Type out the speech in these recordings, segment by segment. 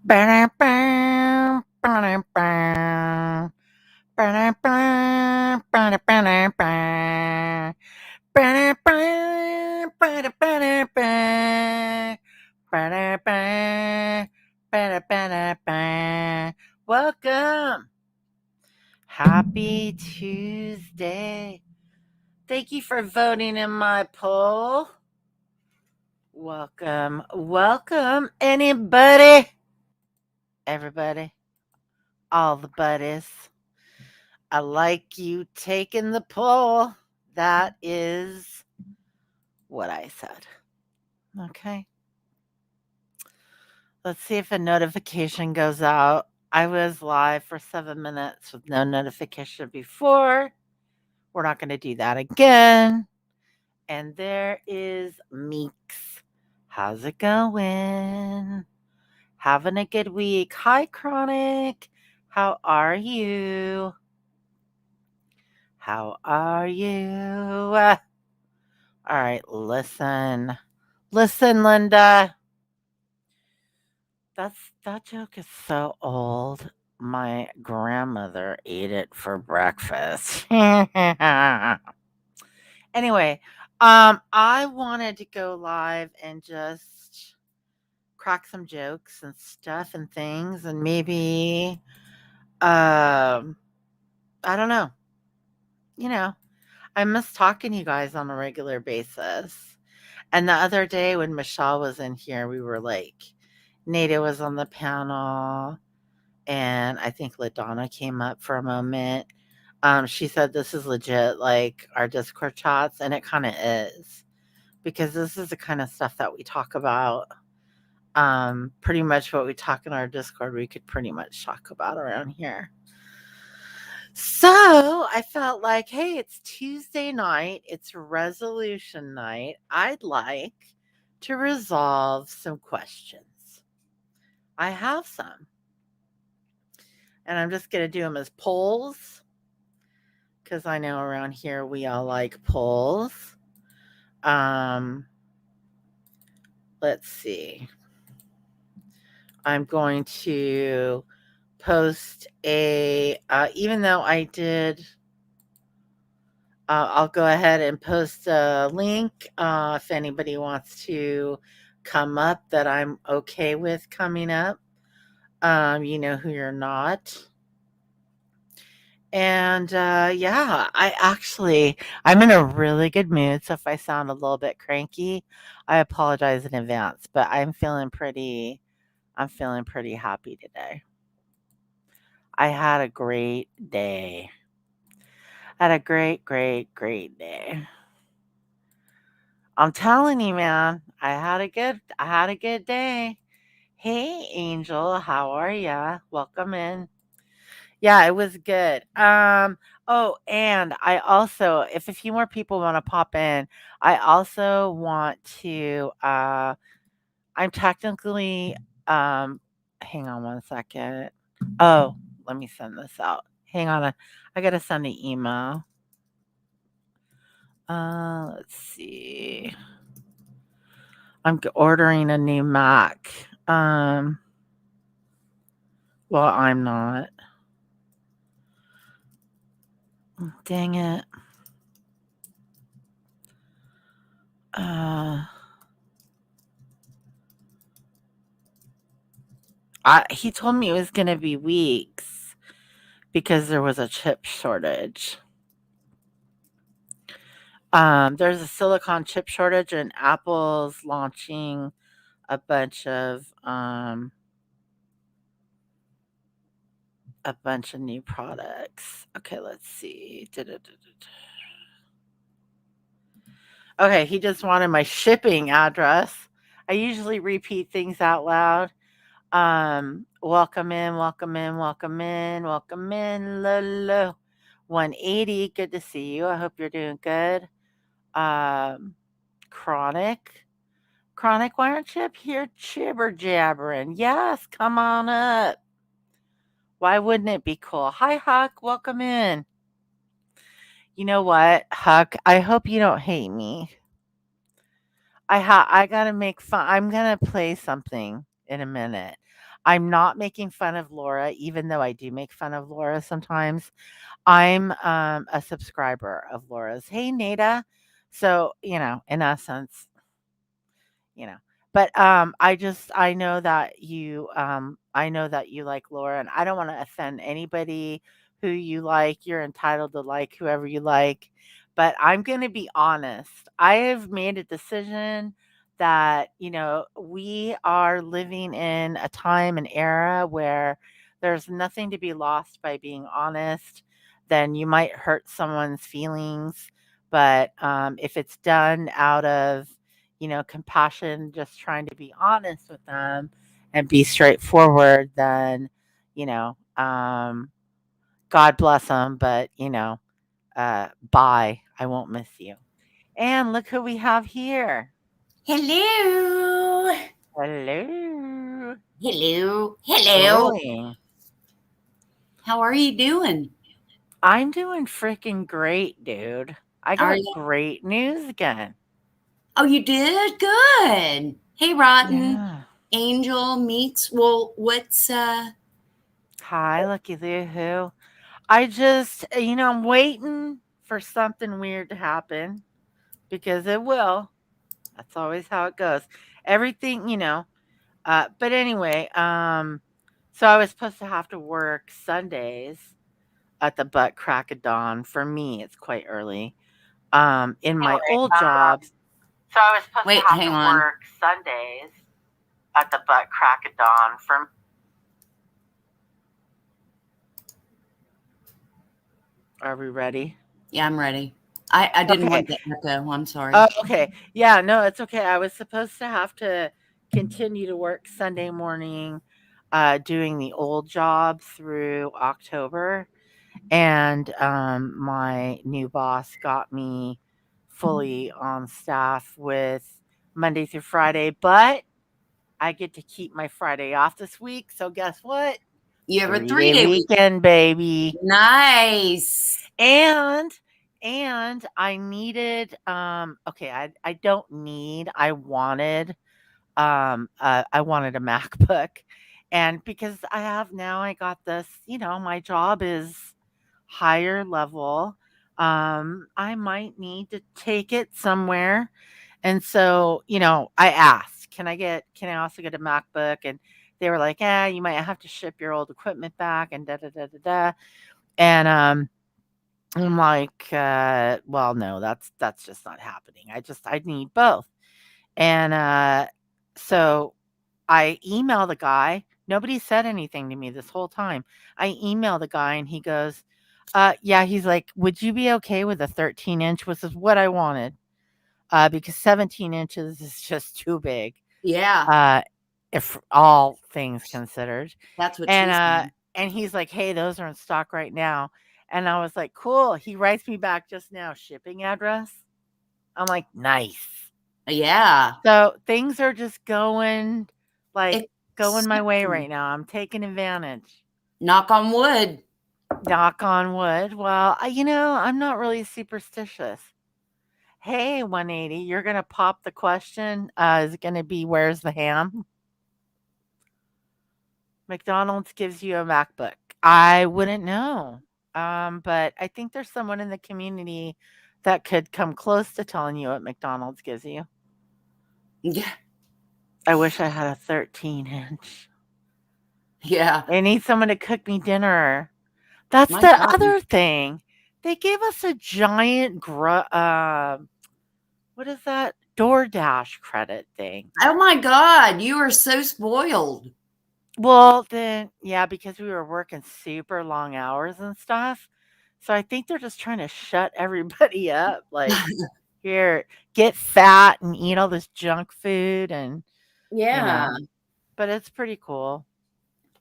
Ba-da-ba, ba-da-ba, ba-da-ba, ba-da-ba-da-ba, ba-da-ba, ba-da-ba-da-ba, ba-da-ba, ba-da-ba-da-ba. Welcome. Happy Tuesday. Thank you for voting in my poll. Welcome. Welcome, anybody. Everybody. All the buddies. I like you taking the poll. That is what I said. Okay. Let's see if a notification goes out. I was live for 7 minutes with no notification before. We're not going to do that again. And there is Meeks. How's it going? Having a good week. Hi, Chronic. How are you? How are you? All right, listen. Listen, Linda. That joke is so old. My grandmother ate it for breakfast. Anyway, I wanted to go live and just crack some jokes and stuff and things and maybe I don't know. You know, I miss talking to you guys on a regular basis. And the other day when Michelle was in here, we were like, Nada was on the panel, and I think LaDonna came up for a moment. She said this is legit like our Discord chats, and it kind of is because this is the kind of stuff that we talk about. Pretty much what we talk in our Discord, we could pretty much talk about around here. So I felt like, hey, it's Tuesday night, it's resolution night. I'd like to resolve some questions. I have some, and I'm just going to do them as polls because I know around here we all like polls. Um, let's see. I'm going to post even though I did I'll go ahead and post a link if anybody wants to come up that I'm okay with coming up. You know who you're not. And yeah, I'm in a really good mood. So if I sound a little bit cranky, I apologize in advance. But I'm feeling pretty happy today. I had a great day. Had a great day. I'm telling you, man, I had a good day. Hey, Angel, how are ya? Welcome in. Yeah, it was good. Oh, and I also, if a few more people want to pop in, I also want to, I'm technically, um, hang on one second. Oh, let me send this out. Hang on. I got to send an email. Let's see. Ordering a new Mac. Well, I'm not. Dang it. Uh, he told me it was gonna be weeks because there was a chip shortage. There's a silicon chip shortage, and Apple's launching a bunch of new products. Okay, let's see. Okay, he just wanted my shipping address. I usually repeat things out loud. Welcome in, welcome in, welcome in, welcome in, Lolo. 180, good to see you. I hope you're doing good. Um, Chronic. Chronic, why aren't you up here jibber jabbering? Yes, come on up. Why wouldn't it be cool? Hi, Huck. Welcome in. You know what, Huck? I hope you don't hate me. I gotta make fun. I'm gonna play something in a minute. I'm not making fun of Laura, even though I do make fun of Laura sometimes. I'm a subscriber of Laura's. Hey, Nada. So, in essence, you know. But I know that you like Laura, and I don't want to offend anybody who you like. You're entitled to like whoever you like. But I'm going to be honest. I have made a decision that, we are living in a time and era where there's nothing to be lost by being honest. Then you might hurt someone's feelings, but if it's done out of compassion, just trying to be honest with them and be straightforward, then, you know, um, God bless them, but, bye. I won't miss you. And look who we have here. Hello. Hello. Hello. What's Hello. doing? How are you doing? I'm doing freaking great, dude. I Are got you? great news again. Oh, you did? Good. Hey, Rotten Yeah. Angel meets. Well, what's Hi, Lucky Lou Who. I just, I'm waiting for something weird to happen because it will. That's always how it goes. Everything, but anyway, so I was supposed to have to work Sundays at the butt crack of dawn. For me, it's quite early. In my anyway, old jobs, so I was supposed to wait, have hang to on. work Sundays at the butt crack of dawn. Are we ready? Yeah, I'm ready. I didn't Okay. want the echo. I'm Oh, sorry. okay. Yeah, no, it's okay. I was supposed to have to continue to work Sunday morning, doing the old job through October. And my new boss got me fully on staff with Monday through Friday, but I get to keep my Friday off this week. So guess what? You have a 3 day 3-day week. weekend, baby. Nice. And I needed okay, I don't need, I wanted a MacBook. And because I got this, my job is higher level. I might need to take it somewhere. And so, I asked, can I also get a MacBook? And they were like, "Yeah, you might have to ship your old equipment back and da da da da da." And I'm like, well, no, that's just not happening. I need both. And so I email the guy. Nobody said anything to me this whole time. I email the guy and he goes, yeah, he's like, would you be okay with a 13-inch? Which is what I wanted. Because 17 inches is just too big. Yeah, Uh, if all things considered. that's what And she said. he's like, "Hey, those are in stock right now." And I was like, "Cool." He writes me back just now, shipping address. I'm like, "Nice." Yeah. So things are just going my way Exciting. right now. I'm taking advantage. Knock on wood. Knock on wood. Well, I'm not really superstitious. Hey, 180, you're gonna pop the question. Is it gonna be where's the ham? McDonald's gives you a MacBook. I wouldn't know. But I think there's someone in the community that could come close to telling you what McDonald's gives you. Yeah. I wish I had a 13-inch. Yeah. I need someone to cook me dinner. That's My the God. other thing. They gave us a giant what is that? DoorDash credit thing. Oh my God. You are so spoiled. Well, then, yeah, because we were working super long hours and stuff. So I think they're just trying to shut everybody up. Like, here, get fat and eat all this junk food and, you Yeah. know, but it's pretty cool.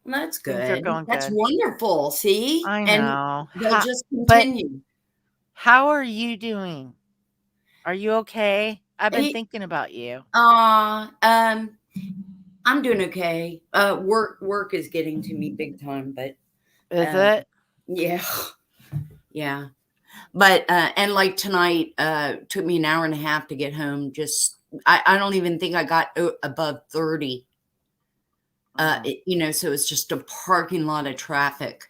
That's Things are good. going That's good. wonderful. See? I And know. they'll just But continue. how are you doing? Are you okay? I've been Hey, thinking about you. uh, um, I'm doing okay. Work is getting to me big time, but Is uh, it? yeah, yeah. But and like tonight, took me an hour and a half to get home. Just I don't even think I got above 30. Mm, So it's just a parking lot of traffic.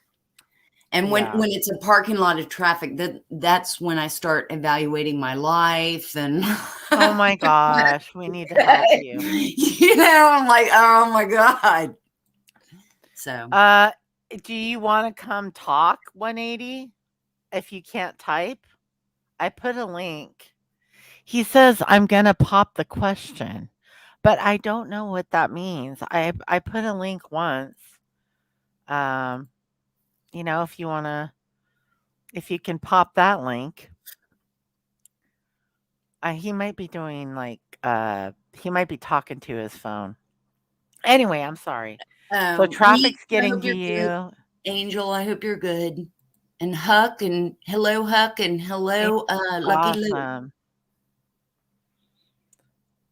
And when yeah. it's a parking lot of traffic, that's when I start evaluating my life and Oh my gosh, we need to help you. I'm like, oh my God. So Uh, do you want to come talk 180 if you can't type? I put a link. He says I'm gonna pop the question, but I don't know what that means. I put a link once. Um, if you wanna, if you can pop that link, he might be doing like he might be talking to his phone. Anyway, I'm sorry. So me, traffic's I getting hope to you're good. you. Angel, I hope you're good. And Huck and It's hello, Lucky Luke. awesome.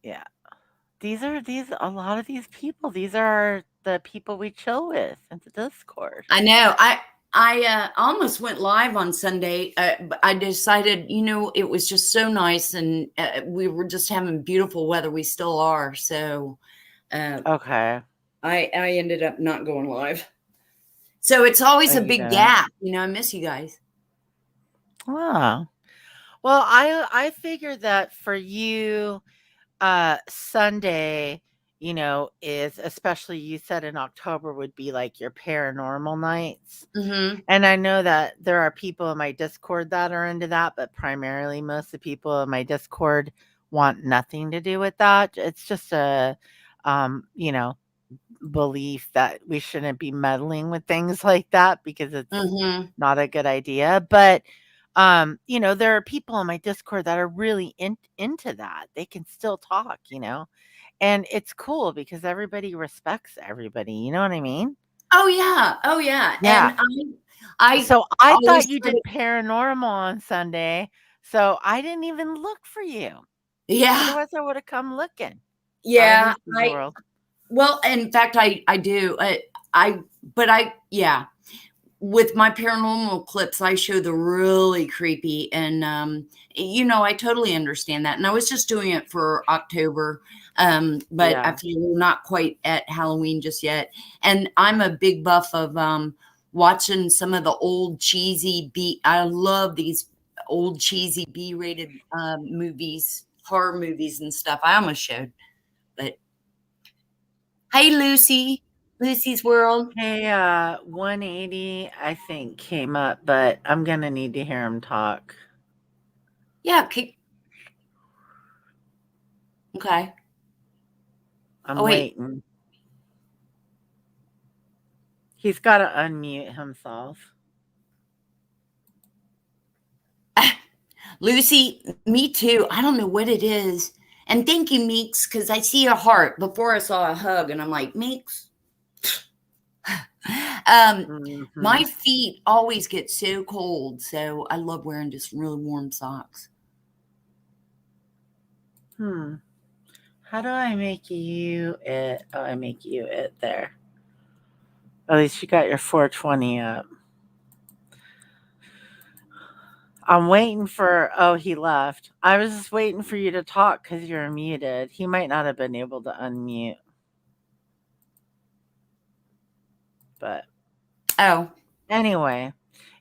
Yeah. These a lot of these people, these are the people we chill with in the Discord. I know. I almost went live on Sunday, but I decided, it was just so nice, and we were just having beautiful weather. We still are. So uh, Okay. I ended up not going live. So it's Oh, always a you big didn't? gap. I miss you guys. Oh. Well, I figured that for you, Sunday, is especially you said in October would be like your paranormal nights. Hmm. And I know that there are people in my Discord that are into that, but primarily most of the people in my Discord want nothing to do with that. It's just a, um, you know, belief that we shouldn't be meddling with things like that because it's Hmm. not a good idea. But there are people in my Discord that are really into that. They can still talk. And it's cool because everybody respects everybody. You know what I mean? Oh yeah. Oh yeah. Yeah. And I So I always thought you try to. did paranormal on Sunday. So I didn't even look for you. Yeah. Otherwise, I would have come looking. How Yeah. is the world? Well, in fact, I do. Yeah. With my paranormal clips, I show the really creepy, and I totally understand that. And I was just doing it for October, but I Yeah. feel we're not quite at Halloween just yet. And I'm a big buff of watching some of the old cheesy B. I love these old cheesy B-rated movies, horror movies, and stuff. I almost showed, but hey, Lucy's World. Hey, 180, I think, came up, but I'm gonna need to hear him talk. Yeah, okay. I'm Oh wait. waiting. He's got to unmute himself. Lucy, me too. I don't know what it is. And thank you, Meeks, because I see a heart before I saw a hug, and I'm like, Meeks. Um, Hmm. my feet always get so cold, so I love wearing just really warm socks. Hmm. How do I make you it? Oh, I make you it there. At least you got your 420 up. I'm waiting for. Oh, he left. I was just waiting for you to talk because you're muted. He might not have been able to unmute, but Oh, anyway.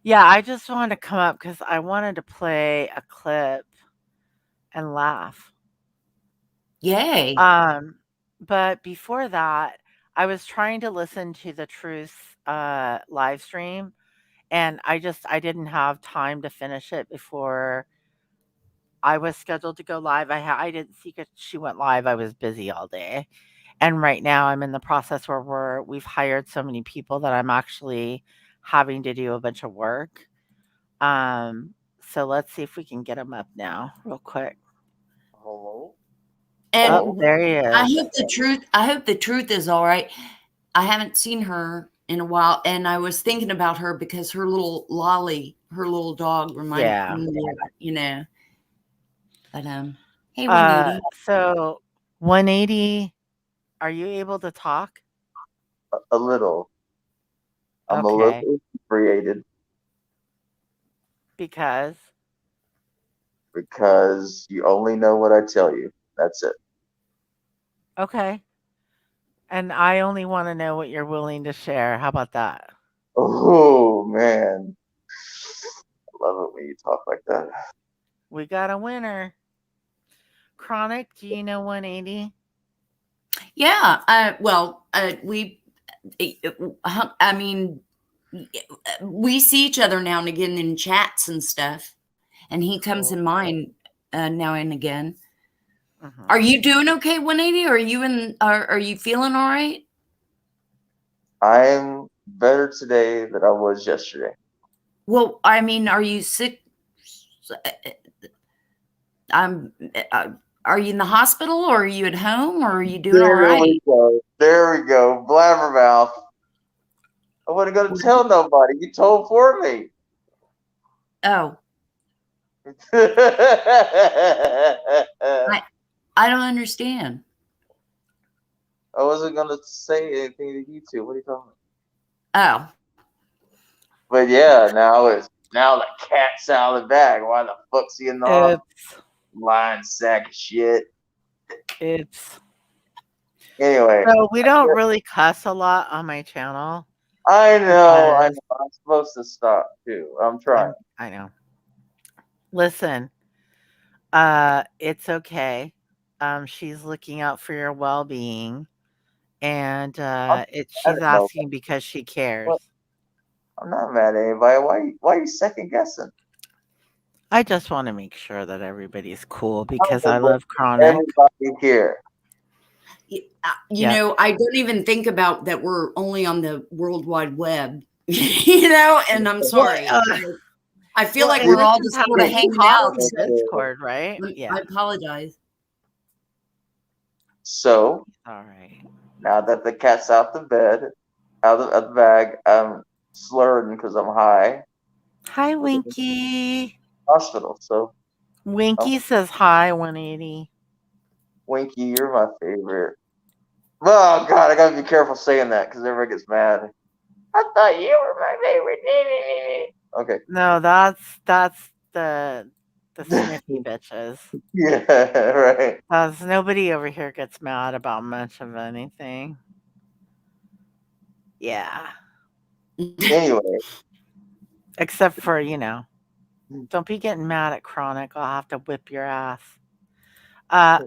Yeah, I just wanted to come up because I wanted to play a clip and laugh. yay. Um, but before that, I was trying to listen to the Truth live stream, and I didn't have time to finish it before I was scheduled to go live. I didn't see it. She went live. I was busy all day, and right now I'm in the process where we've hired so many people that I'm actually having to do a bunch of work. So let's see if we can get him up now, real quick. Hello? And Oh, Hello? there he I is. hope the truth is all right. I haven't seen her in a while, and I was thinking about her because her little Lolly, her little dog, reminded Yeah. me of, But hey, Uh, 180. so 180, are you able to talk? A little. I'm a Okay. little created Because because you only know what I tell you. That's it. okay. And I only want to know what you're willing to share. How about that? Oh man, I love it when you talk like that. We got a winner. Chronic, do you know 180? Yeah. I mean, we see each other now and again in chats and stuff, and he comes in mine now and again. Mhm. Are you doing okay, 180? Are you feeling all right? I'm better today than I was yesterday. Well, I mean, are you sick? I'm. Are you in the hospital, or are you at home, or are you doing all There we right? go. There we go. Blabbermouth. I wasn't gonna tell nobody. You told for me. Oh, I I don't understand. wasn't gonna say anything to you two. What are you talking Oh, about? But yeah, now the cat's out of the bag. Why the fuck's he in the hospital? It's Lying sack of shit. it's Anyway, so we don't really cuss a lot on my channel I know. because I'm supposed to stop too. I'm trying. I know. Listen, it's okay. She's looking out for your well-being, and I'm I she's don't know. asking because she cares. What? I'm not mad at anybody. Why are you second guessing? I just want to make sure that everybody's cool I because I want love Chronic. everybody here. you Yep. know, I don't even think about that we're only on the World Wide Web, you know, and I'm Well, sorry. I feel well, like and we're this all is just sort of happening hanging hot out. on the Discord, right? Yeah. I apologize. So All right. now that the cat's out the bed, out of the bag, I'm slurring because I'm high. Hi, Winky. Hospital. So Winky says hi, 180. Winky, you're my favorite. Oh God, I gotta be careful saying that because everybody gets mad. I thought you were my favorite. Okay. No, that's the sniffy bitches. Yeah, right. Nobody over here gets mad about much of anything. Yeah. Anyway, Except for, don't be getting mad at Chronic. I'll have to whip your ass.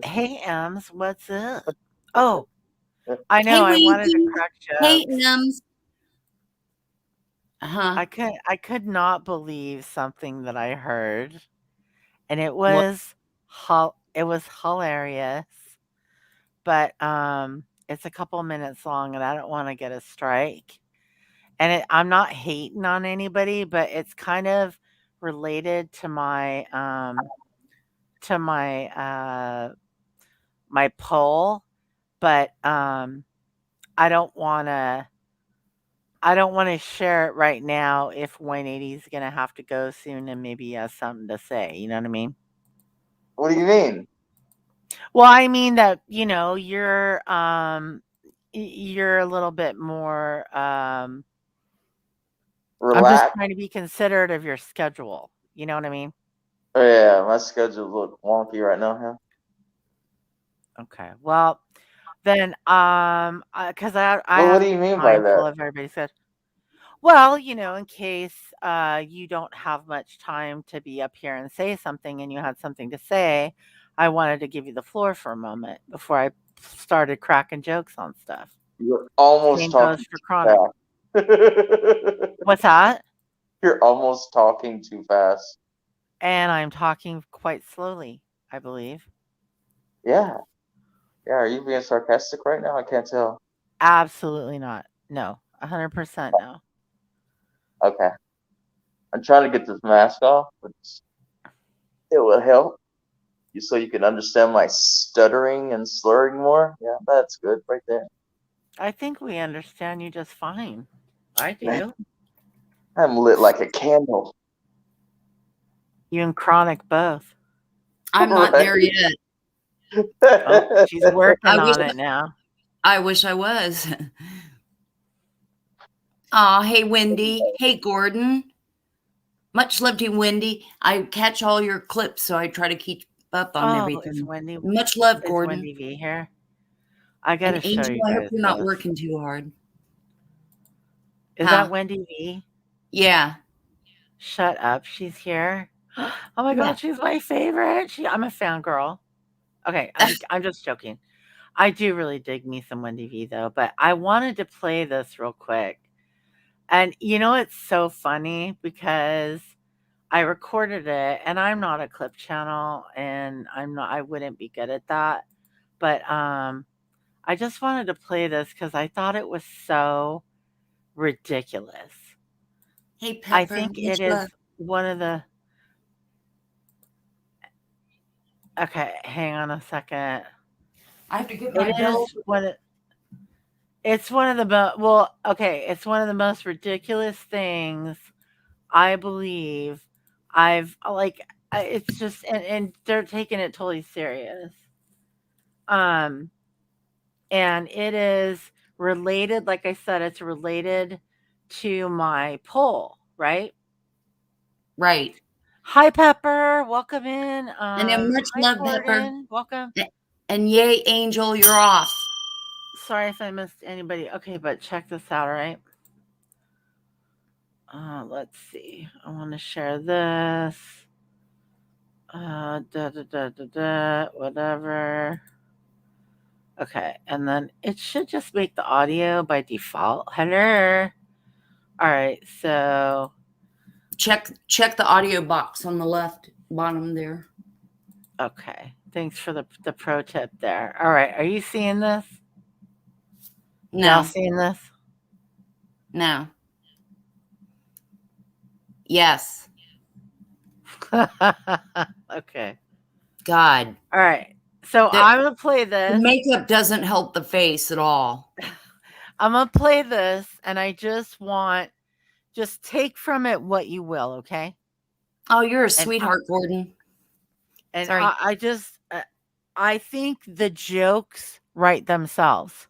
Hey, Ems, what's up? Oh, I Hey, know. I wanted to Winky. crack Hey, jokes. Uh-huh. I could not believe something that I heard, and it What? was hilarious. But it's a couple minutes long, and I don't want to get a strike. And I'm not hating on anybody, but it's kind of related to my my poll, but I don't want to share it right now if 180 is going to have to go soon and maybe he has something to say, you know what I mean? what do you mean? Well, I mean that, you're a little bit more I'm just Relax. trying to be considerate of your schedule. You know what I mean? Oh yeah, my schedule look wonky right now. Yeah. Okay. Well, then, because I Well, what have do to you be mean by mindful that? of everybody's schedule. Well, in case you don't have much time to be up here and say something, and you had something to say, I wanted to give you the floor for a moment before I started cracking jokes on stuff. You're almost Same goes talking for too Chronic. fast. What's that? You're almost talking too fast. And I'm talking quite slowly, I believe. Yeah. Yeah. Are you being sarcastic right now? I can't tell. Absolutely not. No, 100% no. Okay. I'm trying to get this mask off, but it will help you so you can understand my stuttering and slurring more. Yeah, that's good right there. I think we understand you just fine. I do. I'm lit like a candle. You and Chronic both. I'm not there yet. Oh, she's working I wish on it now. I wish I was. Aw, hey, Wendy. Hey, Gordon. Much love to you, Wendy. I catch all your clips, so I try to keep up on Oh, is everything. Wendy Much love, is Gordon. Wendy V here? I gotta And show Angel, you I hope guys you're not this. working too hard. Is Huh? that Wendy V? Yeah. Shut up. She's here. Oh my Yeah. God, she's my favorite. I'm a fangirl. Okay, I'm just joking. I do really dig me some Wendy V though, but I wanted to play this real quick. And you know, it's so funny because I recorded it and I'm not a clip channel and I wouldn't be good at that. But I just wanted to play this because I thought it was so ridiculous. Hey, I Pepper. think Much it is love. one of the okay, hang on a second. I have to get my It is bill. it's one of the it's one of the most ridiculous things I believe it's just and they're taking it totally serious. Um and it is related, like I said, it's related to my poll, right? Right. Hi Pepper, welcome in. And then much Hi love, Pepper. Gordon, welcome. And yay, Angel, you're off. Sorry if I missed anybody. Okay, but check this out, all right? Let's see. I want to share this. Whatever. Okay, and then it should just make the audio by default. Hello. All right, so Check the audio box on the left bottom there. okay. Thanks for the pro tip there. All right, are you seeing this? Y'all No. seeing this? No. Yes. Okay. God. All right. So I'm gonna play The this. makeup doesn't help the face at all. I'm gonna play this, and I just take from it what you will, okay? Oh, you're a And sweetheart, Gordon. and Sorry. I think the jokes write themselves.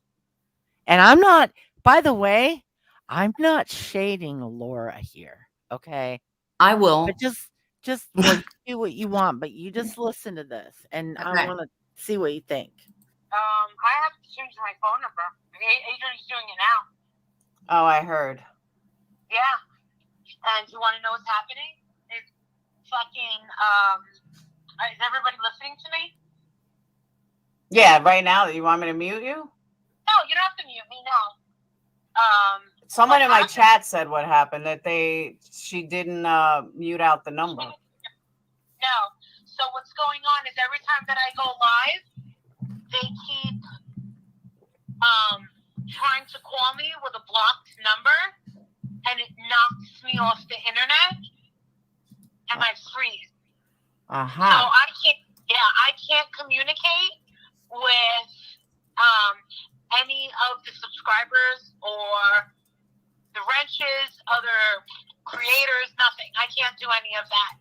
And I'm not, by the way, I'm not shading Laura here, okay? I will. But well, you do what you want, but you just listen to this, and I Okay. want to see what you think. I have to change my phone number. Adrian's doing it now. Oh, I heard. Yeah. And you want to know what's happening? It's fucking, is everybody listening to me? Yeah, right now, you want me to mute you? No, you don't have to mute me, no. Someone in my chat said what happened, that she didn't mute out the number. No. So what's going on is every time that I go live, they keep trying to call me with a blocked number, and it knocks me off the internet, and I freeze. So I can't communicate with any of the subscribers or the wrenches, other creators, nothing. I can't do any of that.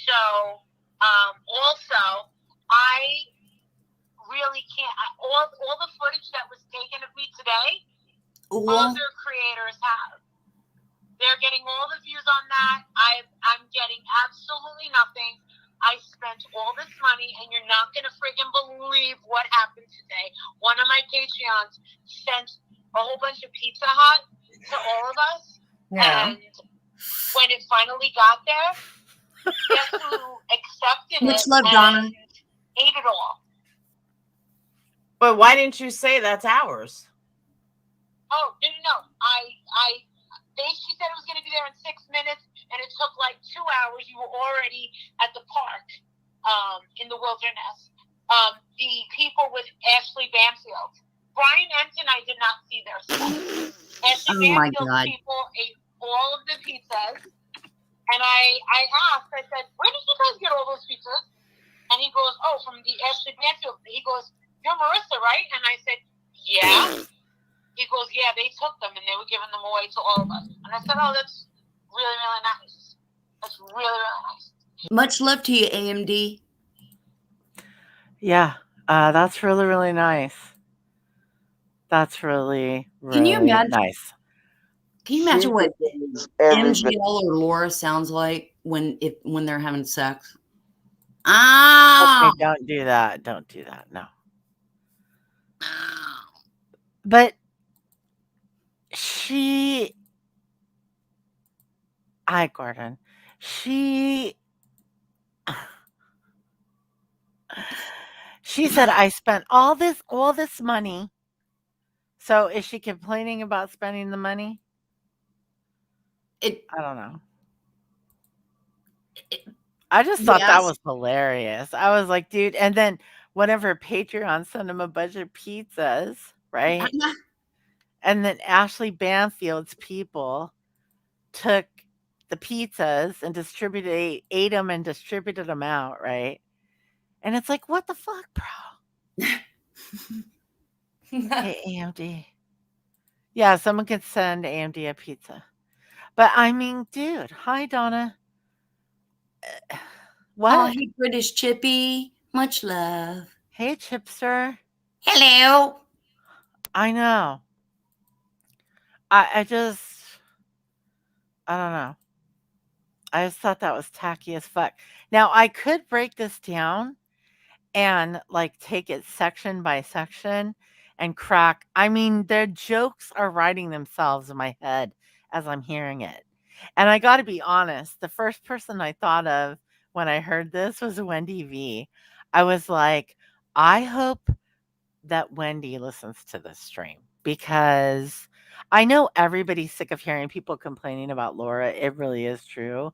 So also, I really can't. All the footage that was taken of me today, other creators have. They're getting all the views on that. I'm getting absolutely nothing. I spent all this money, and you're not going to friggin' believe what happened today. One of my Patreons sent a whole bunch of Pizza Hut to all of us. Yeah. And when it finally got there, guess who accepted Much it love, and Donna. ate it all? But why didn't you say that's ours? Oh, no. She said it was going to be there in 6 minutes, and it took like 2 hours. You were already at the park in the wilderness. The people with Ashley Banfield. Brian Enton, I did not see their stuff. Ashley Banfield's people ate all of the pizzas, and I asked, I said, where did you guys get all those pizzas? And he goes, oh, from the Ashley Banfield. He goes, you're Marissa, right? And I said, yeah. He goes, yeah, they took them and they were giving them away to all of us. And I said, oh, that's really, really nice. That's really, really nice. Much love to you, AMD. Yeah, that's really, really nice. That's really, really Can you imagine? nice. Can you imagine what MGL or Laura sounds like when they're having sex? Okay, don't do that. Don't do that. No. But she, hi, Gordon. She said I spent all this money. So is she complaining about spending the money? I don't know. I just thought that was hilarious. I was like, dude, and then whatever Patreon sent him a bunch of pizzas, right? And then Ashley Banfield's people took the pizzas and ate them and distributed them out, right? And it's like, what the fuck, bro? Hey, AMD. Yeah, someone could send AMD a pizza. But I mean, dude, hi, Donna. Oh, What? hey, British Chippy. Much love. Hey, Chipster. Hello. I know. I don't know. I just thought that was tacky as fuck. Now, I could break this down and like take it section by section and crack. I mean, their jokes are writing themselves in my head as I'm hearing it. And I got to be honest, the first person I thought of when I heard this was Wendy V. I was like, I hope that Wendy listens to this stream because I know everybody's sick of hearing people complaining about Laura. It really is true.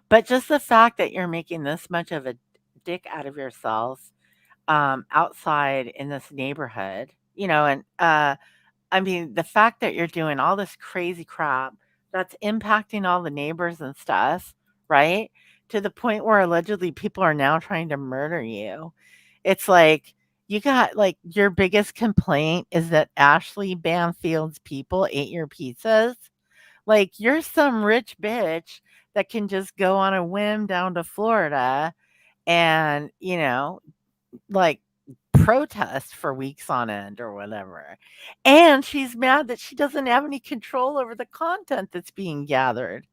But just the fact that you're making this much of a dick out of yourselves outside in this neighborhood, and I mean, the fact that you're doing all this crazy crap that's impacting all the neighbors and stuff, right? To the point where allegedly people are now trying to murder you. It's like you got like your biggest complaint is that Ashley Banfield's people ate your pizzas. Like you're some rich bitch that can just go on a whim down to Florida and, like protest for weeks on end or whatever. And she's mad that she doesn't have any control over the content that's being gathered.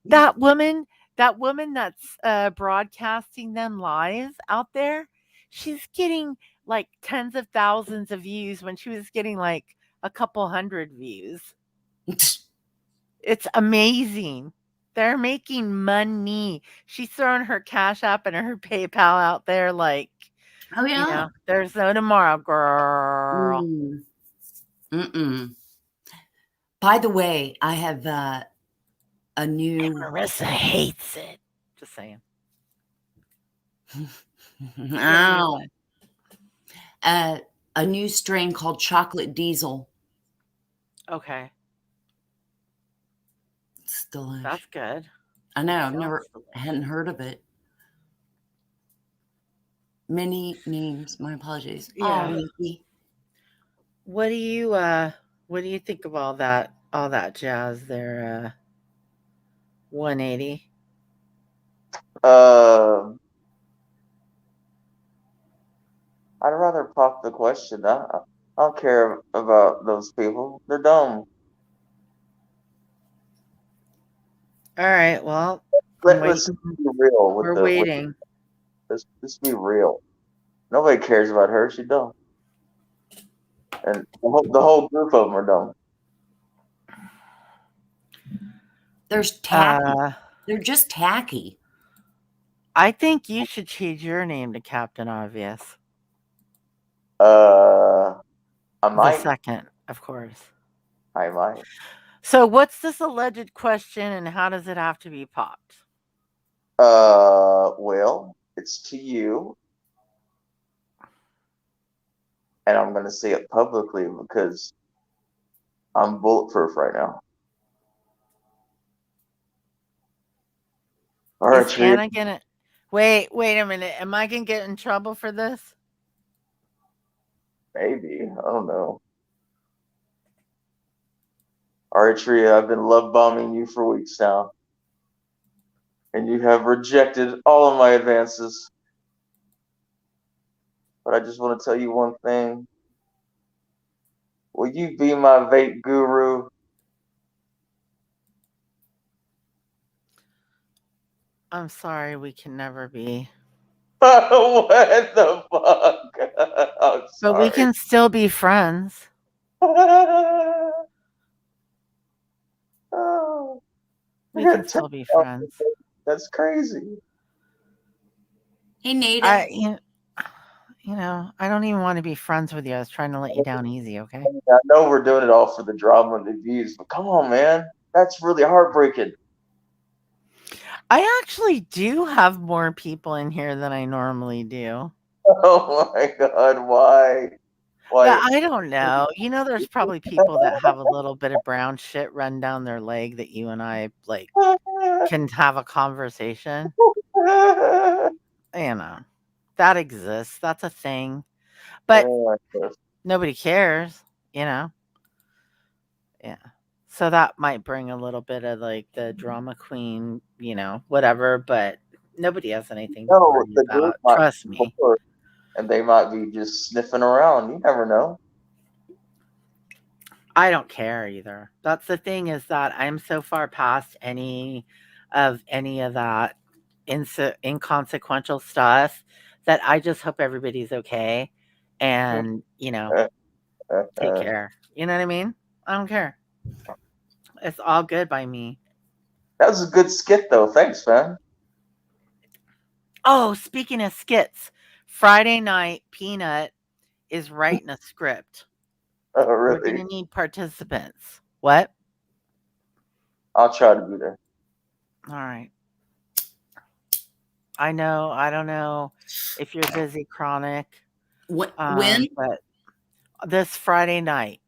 That woman that's broadcasting them live out there, she's getting like tens of thousands of views when she was getting like a couple hundred views. It's amazing. They're making money. She's throwing her Cash App and her PayPal out there like, oh yeah, there's no tomorrow, girl. By the way, I have a new. And Marissa hates it. Just saying. Oh. A new strain called Chocolate Diesel. Okay. It's delicious. That's good. I know. Hadn't heard of it. Many names. My apologies. Yeah. Oh, Nikki. What do you think of all that jazz there, 180? I'd rather pop the question. I don't care about those people. They're dumb. All right. Well, Let's be real. We're waiting. Let's be real. Nobody cares about her. She's dumb. And the whole group of them are dumb. There's tacky. They're just tacky. I think you should change your name to Captain Obvious. I might. The second, of course. I might. So what's this alleged question and how does it have to be popped? Well, it's to you. And I'm going to say it publicly because I'm bulletproof right now. All right, Is Anna gonna wait a minute? Am I gonna get in trouble for this? Maybe. I don't know. Archery, I've been love bombing you for weeks now. And you have rejected all of my advances. But I just want to tell you one thing. Will you be my vape guru? I'm sorry, we can never be. What the fuck? I'm sorry. But we can still be friends. Oh, I We got can still be 10,000. friends. That's crazy. Hey, Nada. I don't even want to be friends with you. I was trying to let you down easy, okay? I know we're doing it all for the drama and the views, but come on, man. That's really heartbreaking. I actually do have more people in here than I normally do. Oh my God, why? Yeah, Why? I don't know. There's probably people that have a little bit of brown shit run down their leg that you and I can have a conversation. That exists. That's a thing. But Oh my gosh. nobody cares, you know. Yeah. So that might bring a little bit of the drama queen, whatever, but nobody has anything to No, worry the group about. might Trust be me. bored, and they might be just sniffing around. You never know. I don't care either. That's the thing, is that I'm so far past any of that inconsequential stuff that I just hope everybody's okay and, take care. You know what I mean? I don't care. It's all good by me. That was a good skit, though. Thanks, man. Oh, speaking of skits, Friday night, Peanut is writing a script. Oh, We're really? going to need participants. What? I'll try to be there. All right. I know. I don't know if you're busy, Chronic. When? But this Friday night.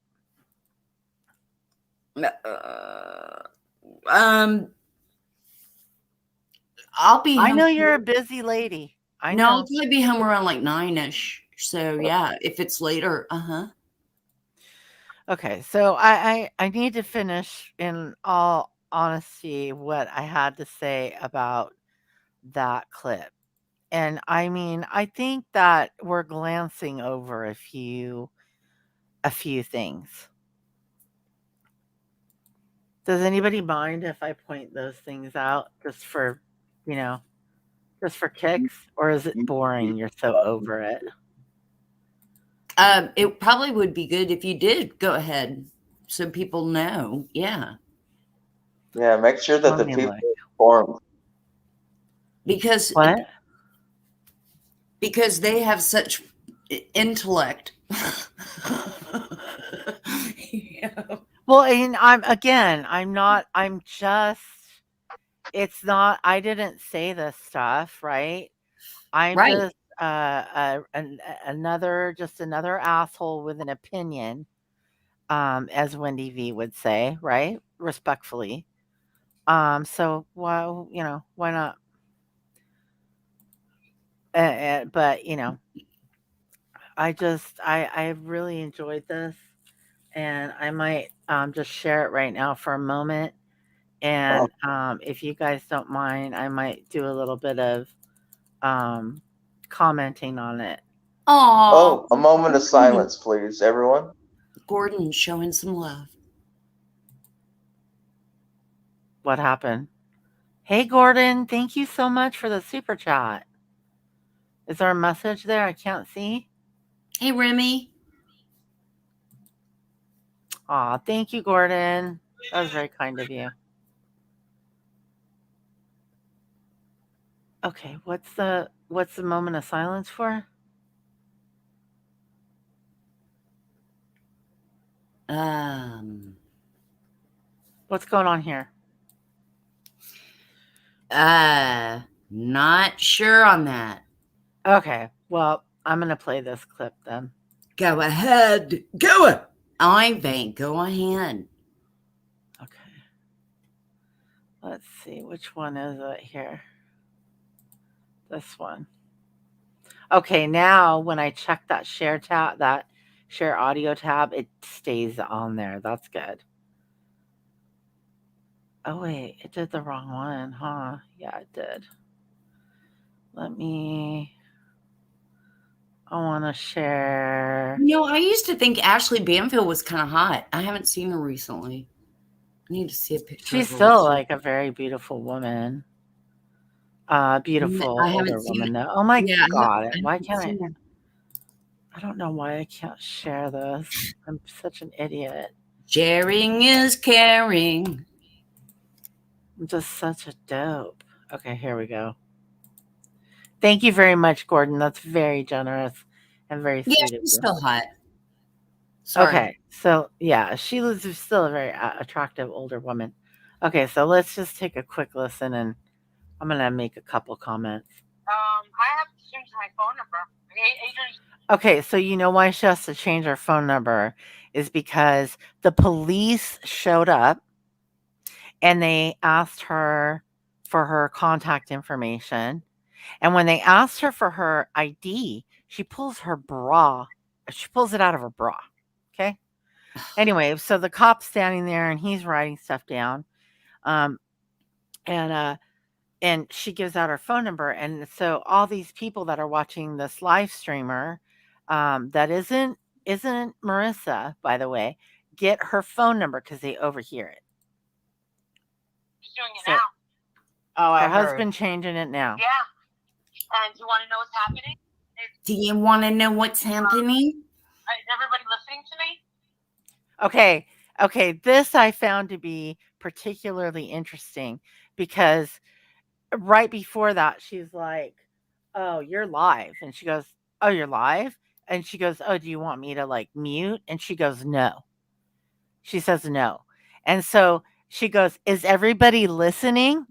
I'll be home. I know you're a busy lady. I No, I'll know. probably be home around like 9-ish. So yeah, if it's later, Okay, so I need to finish, in all honesty, what I had to say about that clip. And I mean, I think that we're glancing over a few things. Does anybody mind if I point those things out just for, kicks? Or is it boring? You're so over it. it probably would be good if you did go ahead so people know. Yeah. Yeah, make sure that Let the me people look. are informed. Because they have such intellect. Yeah. Well, and it's not, I didn't say this stuff, right? I'm Right. just another asshole with an opinion, as Wendy V would say, right? Respectfully. So why not? But I really enjoyed this, and I might just share it right now for a moment. And if you guys don't mind, I might do a little bit of commenting on it. Oh, a moment of silence, please, everyone. Gordon showing some love. What happened? Hey, Gordon, thank you so much for the super chat. Is there a message there I can't see? Hey, Remy. Aw, thank you, Gordon. That was very kind of you. Okay, what's the moment of silence for? What's going on here? Not sure on that. Okay, well, I'm gonna play this clip then. Go ahead. Go ahead. Okay. Let's see, which one is it here? This one. Okay, now when I check that share audio tab, it stays on there. That's good. Oh wait, it did the wrong one, huh? Yeah, it did. I want to share. I used to think Ashley Banfield was kind of hot. I haven't seen her recently. I need to see a picture. She's of her. still like a very beautiful woman. Beautiful I haven't older seen woman it. though. Oh my Yeah, God. Why can't I? I don't know why I can't share this. I'm such an idiot. Sharing is caring. I'm just such a dope. Okay, here we go. Thank you very much, Gordon. That's very generous and very Yeah, sweet of she's you. still hot. Sorry. Okay, so yeah, she was still a very attractive older woman. Okay, so let's just take a quick listen, and I'm gonna make a couple comments. I have to change my phone number. Adrian. Okay, so you know why she has to change her phone number is because the police showed up and they asked her for her contact information. And when they asked her for her ID, she pulls it out of her bra. Okay. Anyway, so the cop's standing there and he's writing stuff down. Um, and she gives out her phone number. And so all these people that are watching this live streamer, that isn't Marissa, by the way, get her phone number because they overhear it. She's doing it So- now. Oh, I Her heard. husband changing it now. Yeah. And do you want to know what's happening? Do you want to know what's happening? Is everybody listening to me? Okay, this I found to be particularly interesting because right before that, she's like, "Oh, you're live." And she goes, "Oh, you're live?" And she goes, "Oh, do you want me to like mute?" And she goes, "No." She says, "No." And so she goes, "Is everybody listening?"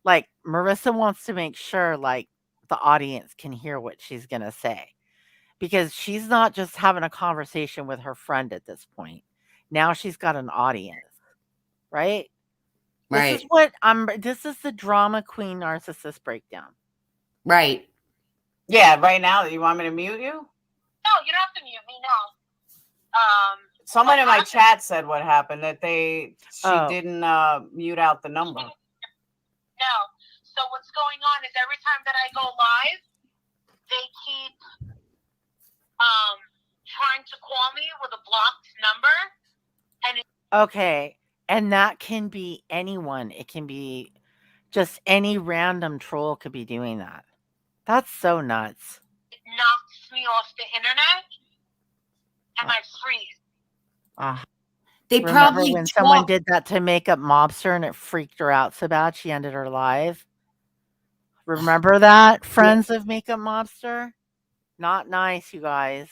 Like Marissa wants to make sure like the audience can hear what she's going to say because she's not just having a conversation with her friend at this point. Now she's got an audience, right? Right. This is the drama queen narcissist breakdown. Right. Yeah, right now, you want me to mute you? No, you don't have to mute me. No. Someone in my happened? chat said what happened, that she Oh. didn't mute out the number. No. So what's going on is every time that I go live, they keep trying to call me with a blocked number. Okay. And that can be anyone. It can be just any random troll could be doing that. That's so nuts. It knocks me off the internet, and I freeze. They Remember probably when someone talk- did that to Makeup Mobster and it freaked her out so bad she ended her live? Remember that, friends of Makeup Mobster? Not nice, you guys.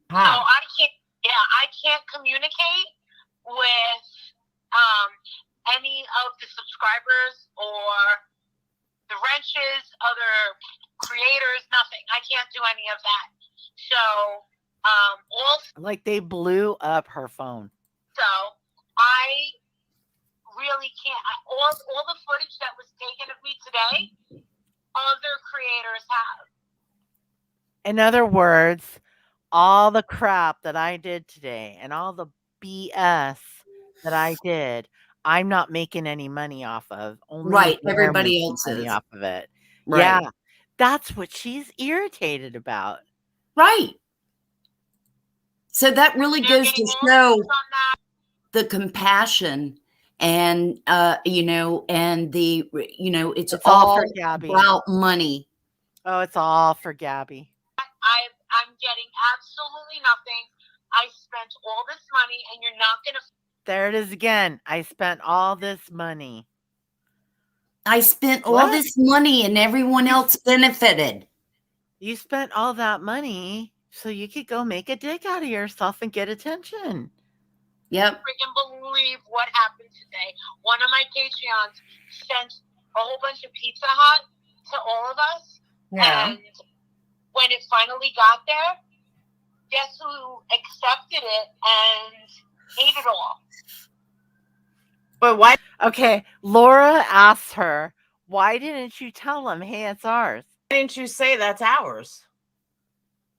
So I can't communicate with any of the subscribers or the wrenches, other creators, nothing. I can't do any of that. So Like they blew up her phone. So I really can't. All the footage that was taken of me today, other creators have. In other words, all the crap that I did today and all the BS that I did, I'm not making any money off of. Only Right, they're everybody making else money is. off of it. Right. Yeah, that's what she's irritated about. Right. So that really They're goes getting to all show views on that. the compassion and and the it's It's all all for Gabby. about money. Oh, it's all for Gabby. I'm getting absolutely nothing. I spent all this money, and you're not going to. There it is again. I spent all this money. I spent all What? this money and everyone else benefited. You spent all that money so you could go make a dick out of yourself and get attention. Yep. Freaking believe what happened today. One of my Patreons sent a whole bunch of Pizza Hut to all of us. Yeah. And when it finally got there, guess who accepted it and ate it all? But why Okay, Laura asks her, why didn't you tell them, hey, it's ours? didn't you say that's ours?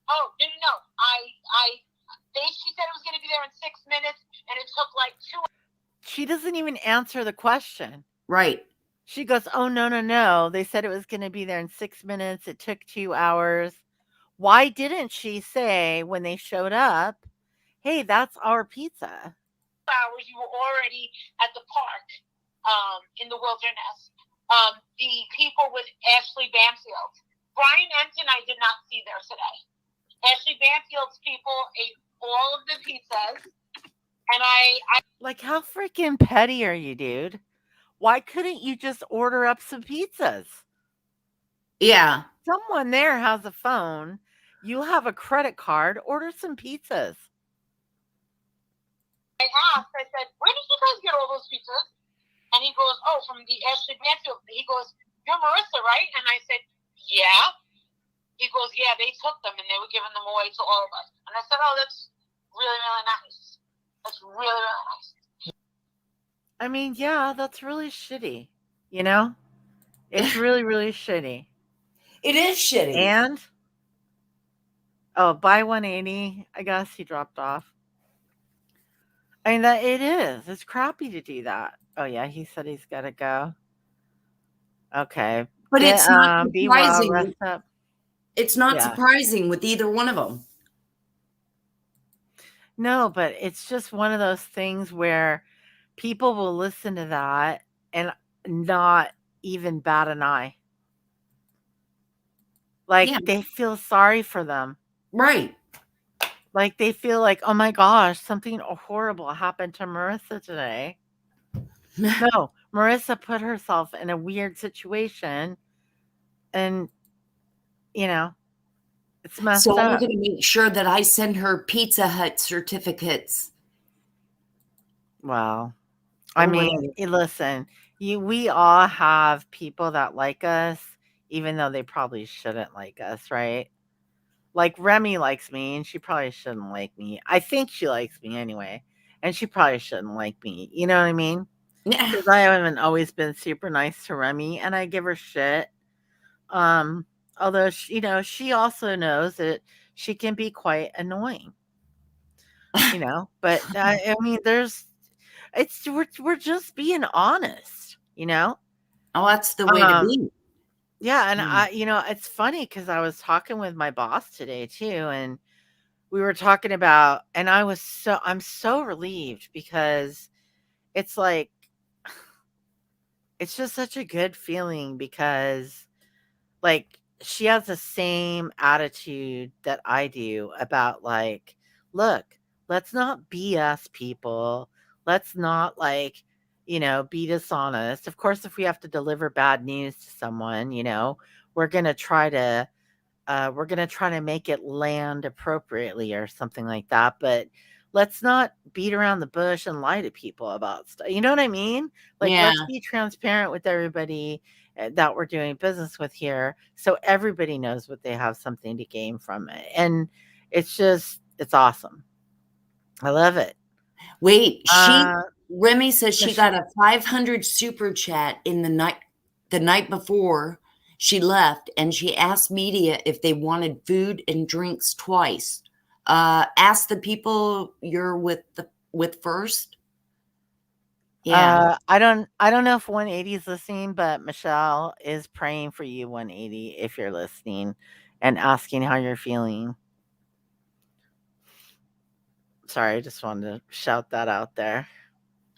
Oh, no. She said it was going to be there in 6 minutes, and it took like 2 hours. She doesn't even answer the question. Right. She goes, oh, no. They said it was going to be there in 6 minutes. It took 2 hours. Why didn't she say when they showed up, hey, that's our pizza? Hours you were already at the park in the wilderness. The people with Ashley Banfield. Brian Enton I did not see there today. Ashley Banfield's people ate all of the pizzas, and I Like, how freaking petty are you, dude? Why couldn't you just order up some pizzas? Yeah. Someone there has a phone. You have a credit card. Order some pizzas. asked, I said, where did you guys get all those pizzas? And he goes, oh, from the Ashley Banfield. He goes, you're Marissa, right? And I said, yeah. He goes, yeah, they took them and they were giving them away to all of us. And I said, oh, that's really, really nice. That's really, really nice. I mean, yeah, that's really shitty. You know? It's really, really shitty. It is shitty. And, oh, buy 180. I guess he dropped off. I mean, that it is. It's crappy to do that. Oh, yeah, he said he's got to go. Okay. But it's not be well, surprising. rest up. It's not Yeah. surprising with either one of them. No, but it's just one of those things where people will listen to that and not even bat an eye. Like, Yeah. they feel sorry for them. Right. Like, they feel like, oh my gosh, something horrible happened to Marissa today. No, Marissa put herself in a weird situation and, you know, it's messed So I'm up. going to make sure that I send her Pizza Hut certificates. Well, I mean, listen, we all have people that like us, even though they probably shouldn't like us, right? Like Remy likes me, and she probably shouldn't like me. I think she likes me anyway, and she probably shouldn't like me. You know what I mean? Yeah. Because I haven't always been super nice to Remy, and I give her shit. Although she also knows that she can be quite annoying. You know, but I mean, we're just being honest. You know. Oh, that's the way to be. Yeah, and it's funny because I was talking with my boss today too, and we were talking about, and I'm so relieved because it's like, it's just such a good feeling because, like, she has the same attitude that I do about, like, look, let's not BS people. Let's not, like, be dishonest. Of course, if we have to deliver bad news to someone, we're going to try to make it land appropriately or something like that. But let's not beat around the bush and lie to people about stuff. You know what I mean? Like, let's be transparent with everybody that we're doing business with here, so everybody knows what they have something to gain from it. And it's awesome. I love it. Wait, Remy says she got a 500 super chat in the night before she left, and she asked media if they wanted food and drinks twice. Ask the people you're with first. Yeah. I don't know if 180 is listening, but Michelle is praying for you, 180, if you're listening, and asking how you're feeling. Sorry, I just wanted to shout that out there.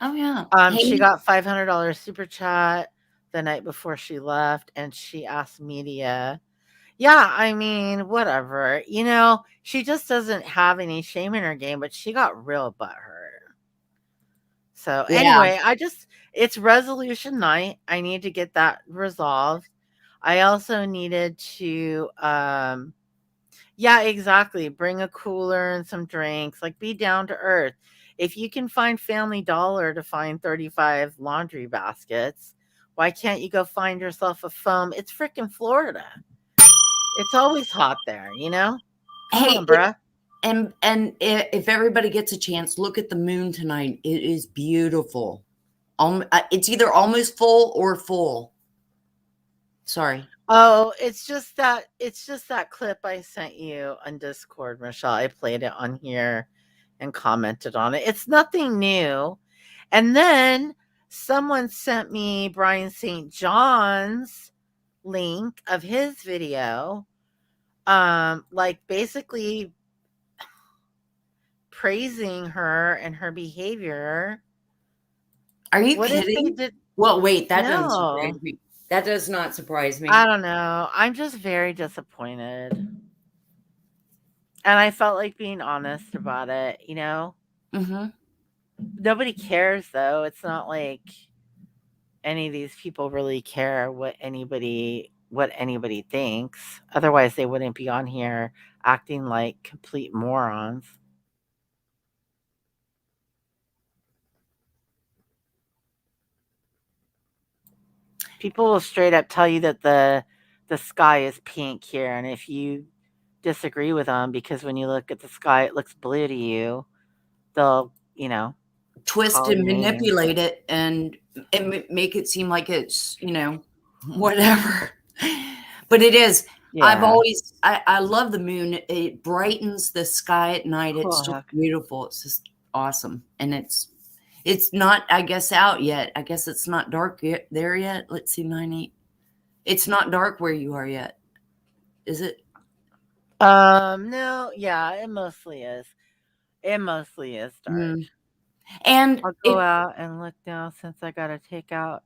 Oh yeah. She got $500 super chat the night before she left, and she asked media. Yeah, I mean, whatever. She just doesn't have any shame in her game, but she got real butthurt. So anyway, it's resolution night. I need to get that resolved. I also needed to, yeah, exactly. Bring a cooler and some drinks, like be down to earth. If you can find Family Dollar to find 35 laundry baskets, why can't you go find yourself a foam? It's freaking Florida. It's always hot there, Come on, bruh. And if everybody gets a chance, look at the moon tonight. It is beautiful. It's either almost full or full. Sorry. Oh, it's just that clip I sent you on Discord, Michelle. I played it on here and commented on it. It's nothing new. And then someone sent me Brian St. John's link of his video, like basically praising her and her behavior. Are you kidding? Well, wait, that doesn't surprise me. That does not surprise me. I don't know. I'm just very disappointed. And I felt like being honest about it, Mm-hmm. Nobody cares though. It's not like any of these people really care what anybody thinks. Otherwise they wouldn't be on here acting like complete morons. People will straight up tell you that the sky is pink here, and if you disagree with them because when you look at the sky it looks blue to you, they'll, Twist call and you names. manipulate it and make it seem like it's, whatever. But it is. Yeah. I love the moon. It brightens the sky at night. It's just Fuck. beautiful. It's just awesome. And it's not, I guess, out yet. I guess it's not dark there yet. Let's see, 9/8. It's not dark where you are yet, is it? No, yeah, it mostly is. It mostly is dark. Mm. And I'll go out and look now since I gotta take out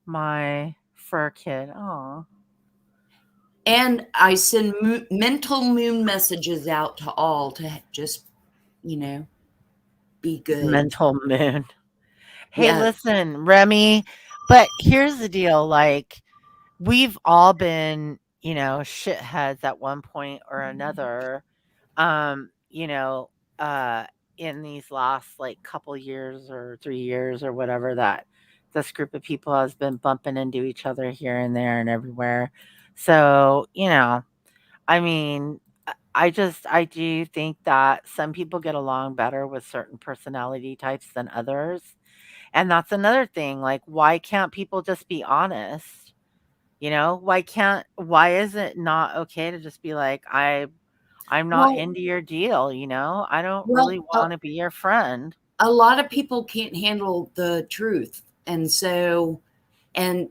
my fur kid. Aw. And I send mental moon messages out to all to just, be good. Mental moon. Hey, Yeah. listen, Remy, but here's the deal, like, we've all been, shitheads at one point or another, um, you know, uh, in these last, like, couple years or 3 years or whatever that this group of people has been bumping into each other here and there and everywhere. So, I mean, I do think that some people get along better with certain personality types than others. And that's another thing. Like, why can't people just be honest? Why is it not okay to just be like, I'm not Well, into your deal, I don't really well, want to be your friend. a lot of people can't handle the truth. And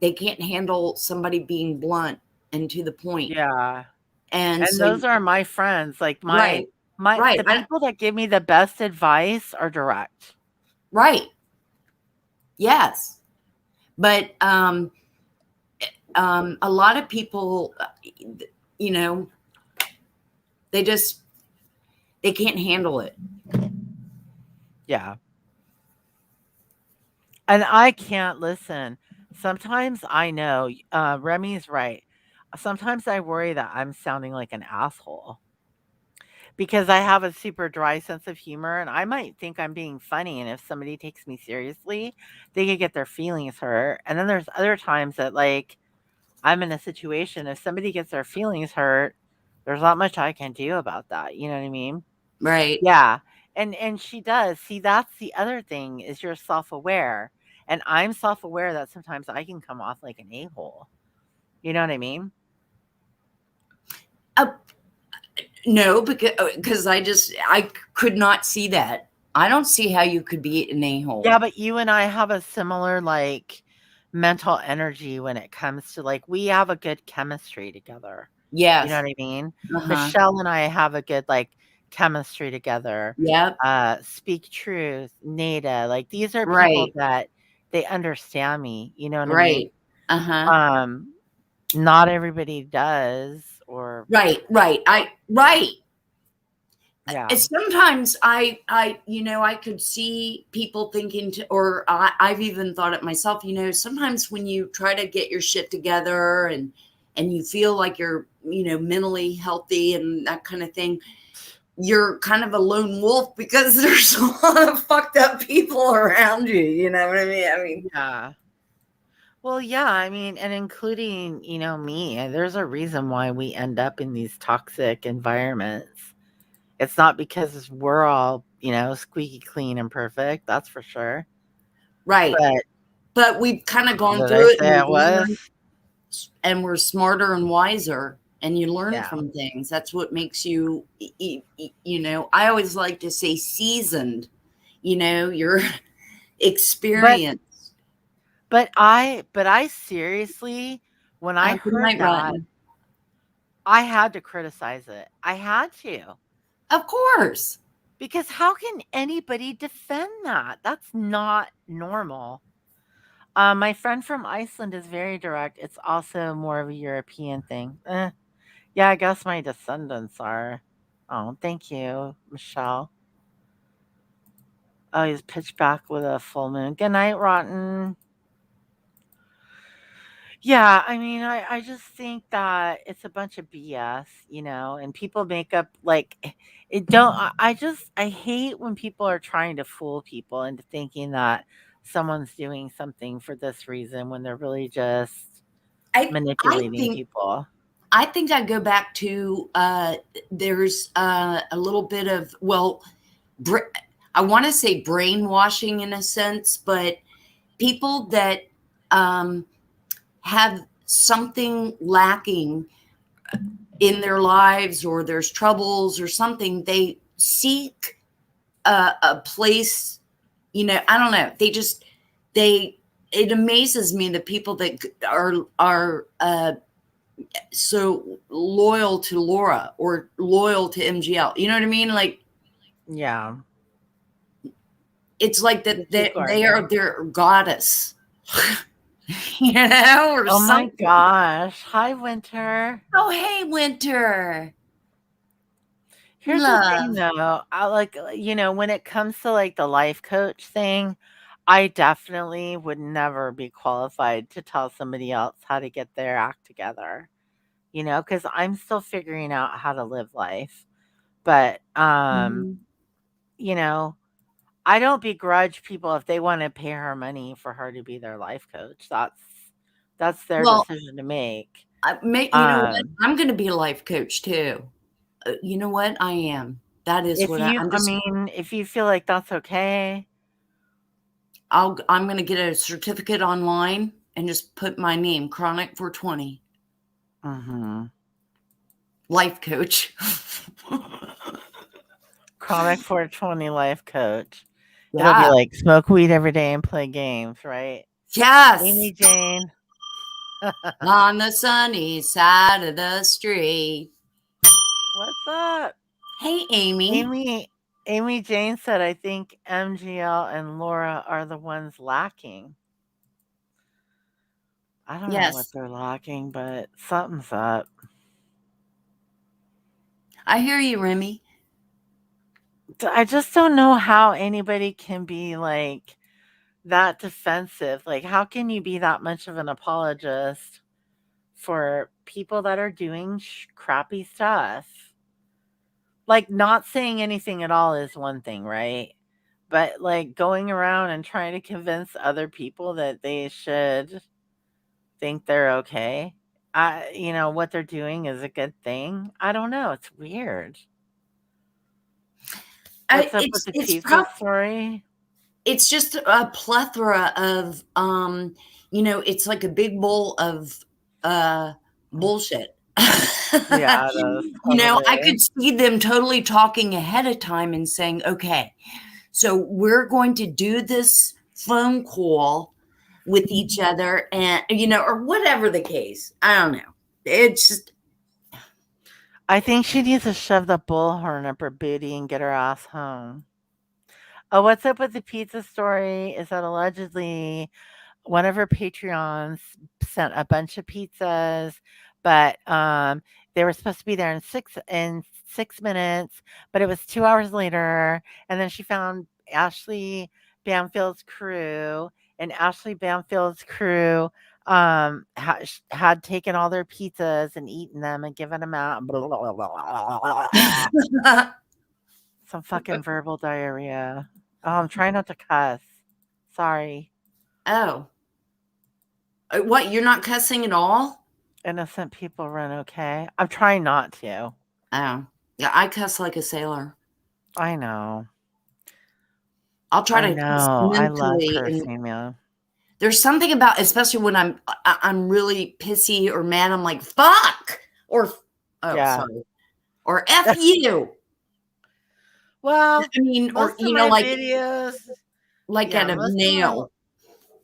they can't handle somebody being blunt and to the point. Yeah. And And so, those are my friends. Like right, the people that give me the best advice are direct. right. Yes. But, a lot of people, they can't handle it. Yeah. And I can't listen. Sometimes I know, Remy's right. Sometimes I worry that I'm sounding like an asshole because I have a super dry sense of humor and I might think I'm being funny. And if somebody takes me seriously, they could get their feelings hurt. And then there's other times that, like, I'm in a situation, if somebody gets their feelings hurt, there's not much I can do about that. You know what I mean? Right. Yeah. And she does. See, that's the other thing is you're self-aware. And I'm self-aware that sometimes I can come off like an a-hole. You know what I mean? No, because I could not see that. I don't see how you could be an a-hole. Yeah, but you and I have a similar, like, mental energy when it comes to, like, we have a good chemistry together. Yes. You know what I mean? Uh-huh. Michelle and I have a good, like, chemistry together. Yep. Speak Truth, Nada, like, these are people Right. that they understand me. You know what I mean? Right. Uh-huh. Not everybody does, or Right. Right. yeah. Sometimes I could see people thinking or I've even thought it myself, sometimes when you try to get your shit together and you feel like you're, mentally healthy and that kind of thing, you're kind of a lone wolf because there's a lot of fucked up people around you. You know what I mean? Yeah. Well, yeah, I mean, and including, me, there's a reason why we end up in these toxic environments. It's not because we're all, squeaky clean and perfect. That's for sure. Right. But we've kind of gone through it and we're smarter and wiser. And you learn from things. That's what makes you, I always like to say seasoned, your experience. But I seriously, when I heard that, I had to criticize it. I had to. Of course. Because how can anybody defend that? That's not normal. My friend from Iceland is very direct. It's also more of a European thing. Yeah, I guess my descendants are Oh, thank you, Michelle. Oh, he's pitch black with a full moon. Good night, Rotten. Yeah, I mean, I just think that it's a bunch of BS, and people make up like it don't I just I hate when people are trying to fool people into thinking that someone's doing something for this reason when they're really just I manipulating think people. I go back to there's a little bit of I want to say brainwashing in a sense, but people that have something lacking in their lives or there's troubles or something, they seek a place, I don't know. It amazes me the people that are so loyal to Laura or loyal to MGL. You know what I mean? Like, Yeah. it's like The that they garden. are their goddess, or Oh my something. gosh. Hi, Winter. Oh, hey, Winter. Here's the thing Love. though, I like, when it comes to like the life coach thing, I definitely would never be qualified to tell somebody else how to get their act together, because I'm still figuring out how to live life. But, Mhm. you know, I don't begrudge people if they want to pay her money for her to be their life coach. That's their Well, decision to make. you know what? Um, I'm going to be a life coach too. You know what? I am. That is if what you, I'm I just. mean, if you feel like that's okay. I'm going to get a certificate online and just put my name, Chronic 420, Mm-hmm. life coach. Chronic 420 life coach. It'll be Yeah. like smoke weed every day and play games, right? Yes. Amy Jane. On the sunny side of the street. What's up? Hey, Amy. Amy Jane said, I think MGL and Laura are the ones lacking. I don't know what Yes. they're lacking, but something's up. I hear you, Remy. I just don't know how anybody can be like that defensive. Like, how can you be that much of an apologist for people that are doing crappy stuff? Like, not saying anything at all is one thing, right? But like going around and trying to convince other people that they should think they're okay. What they're doing is a good thing. I don't know. It's weird. What's up with the pizza story? It's just a plethora of it's like a big bowl of bullshit. Yeah, it is I totally. could see them totally talking ahead of time and saying, okay, so we're going to do this phone call with each other and or whatever the case. I don't know. It's just I think she needs to shove the bullhorn up her booty and get her ass home. Oh, what's up with the pizza story is that allegedly one of her Patreons sent a bunch of pizzas, but they were supposed to be there in 6 minutes, but it was 2 hours later, and then she found Ashley Bamfield's crew, and Ashley Bamfield's crew had taken all their pizzas and eaten them and given them out. Blah, blah, blah, blah. Some fucking verbal diarrhea. Oh, I'm trying not to cuss. Sorry. oh. What, you're not cussing at all? Innocent people run okay. I'm trying not to. Oh. Yeah, I cuss like a sailor. I know. I'll try I to cuss know. I love mentally, and cursing, man. there's something about, especially when I'm really pissy or mad, I'm like, fuck, or Yeah. sorry, or F you. Well, I mean, or most of my videos, like yeah, at a most nail.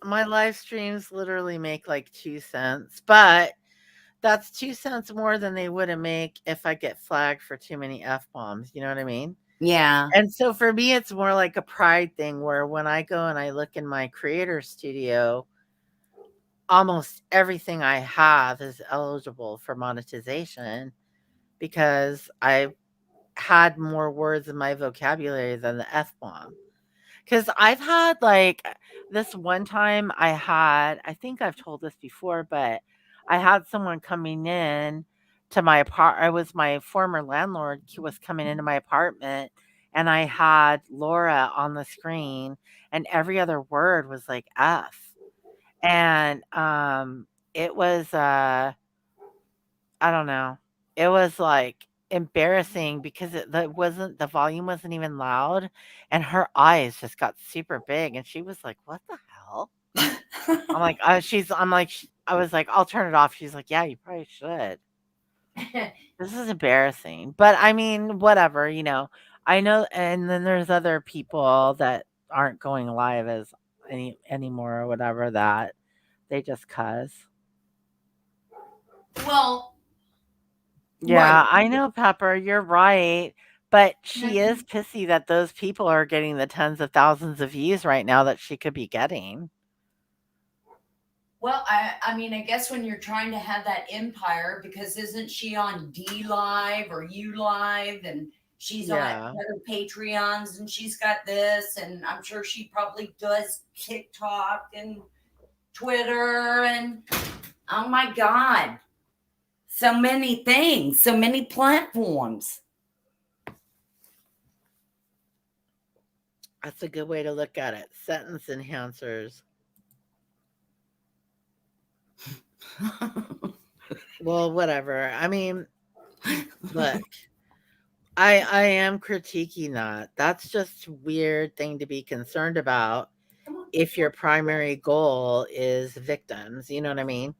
of my live streams literally make like 2 cents, but that's 2 cents more than they would have make if I get flagged for too many F-bombs, you know what I mean? Yeah. And so for me, it's more like a pride thing where when I go and I look in my creator studio, almost everything I have is eligible for monetization because I had more words in my vocabulary than the F-bomb. Because I've had like this one time I think I've told this before, but I had someone coming in to my I was my former landlord was coming into my apartment, and I had Laura on the screen, and every other word was like F. And it was I don't know. It was like embarrassing because the volume wasn't even loud, and her eyes just got super big, and she was like, "What the hell?" I'm like, I was like, "I'll turn it off." She's like, "Yeah, you probably should." This is embarrassing, but I mean, whatever, I know, and then there's other people that aren't going live as anymore or whatever that they just cuss. Well, Yeah, right. I know, Pepper, you're right, but she is pissy that those people are getting the tens of thousands of views right now that she could be getting. Well, I mean, I guess when you're trying to have that empire, because isn't she on D Live or U Live, and she's on Yeah. other Patreons, and she's got this, and I'm sure she probably does TikTok and Twitter, and oh my God, so many things, so many platforms. That's a good way to look at it. Sentence enhancers. Well, whatever. I mean, look, I am critiquing that. That's just a weird thing to be concerned about if your primary goal is victims. You know what I mean?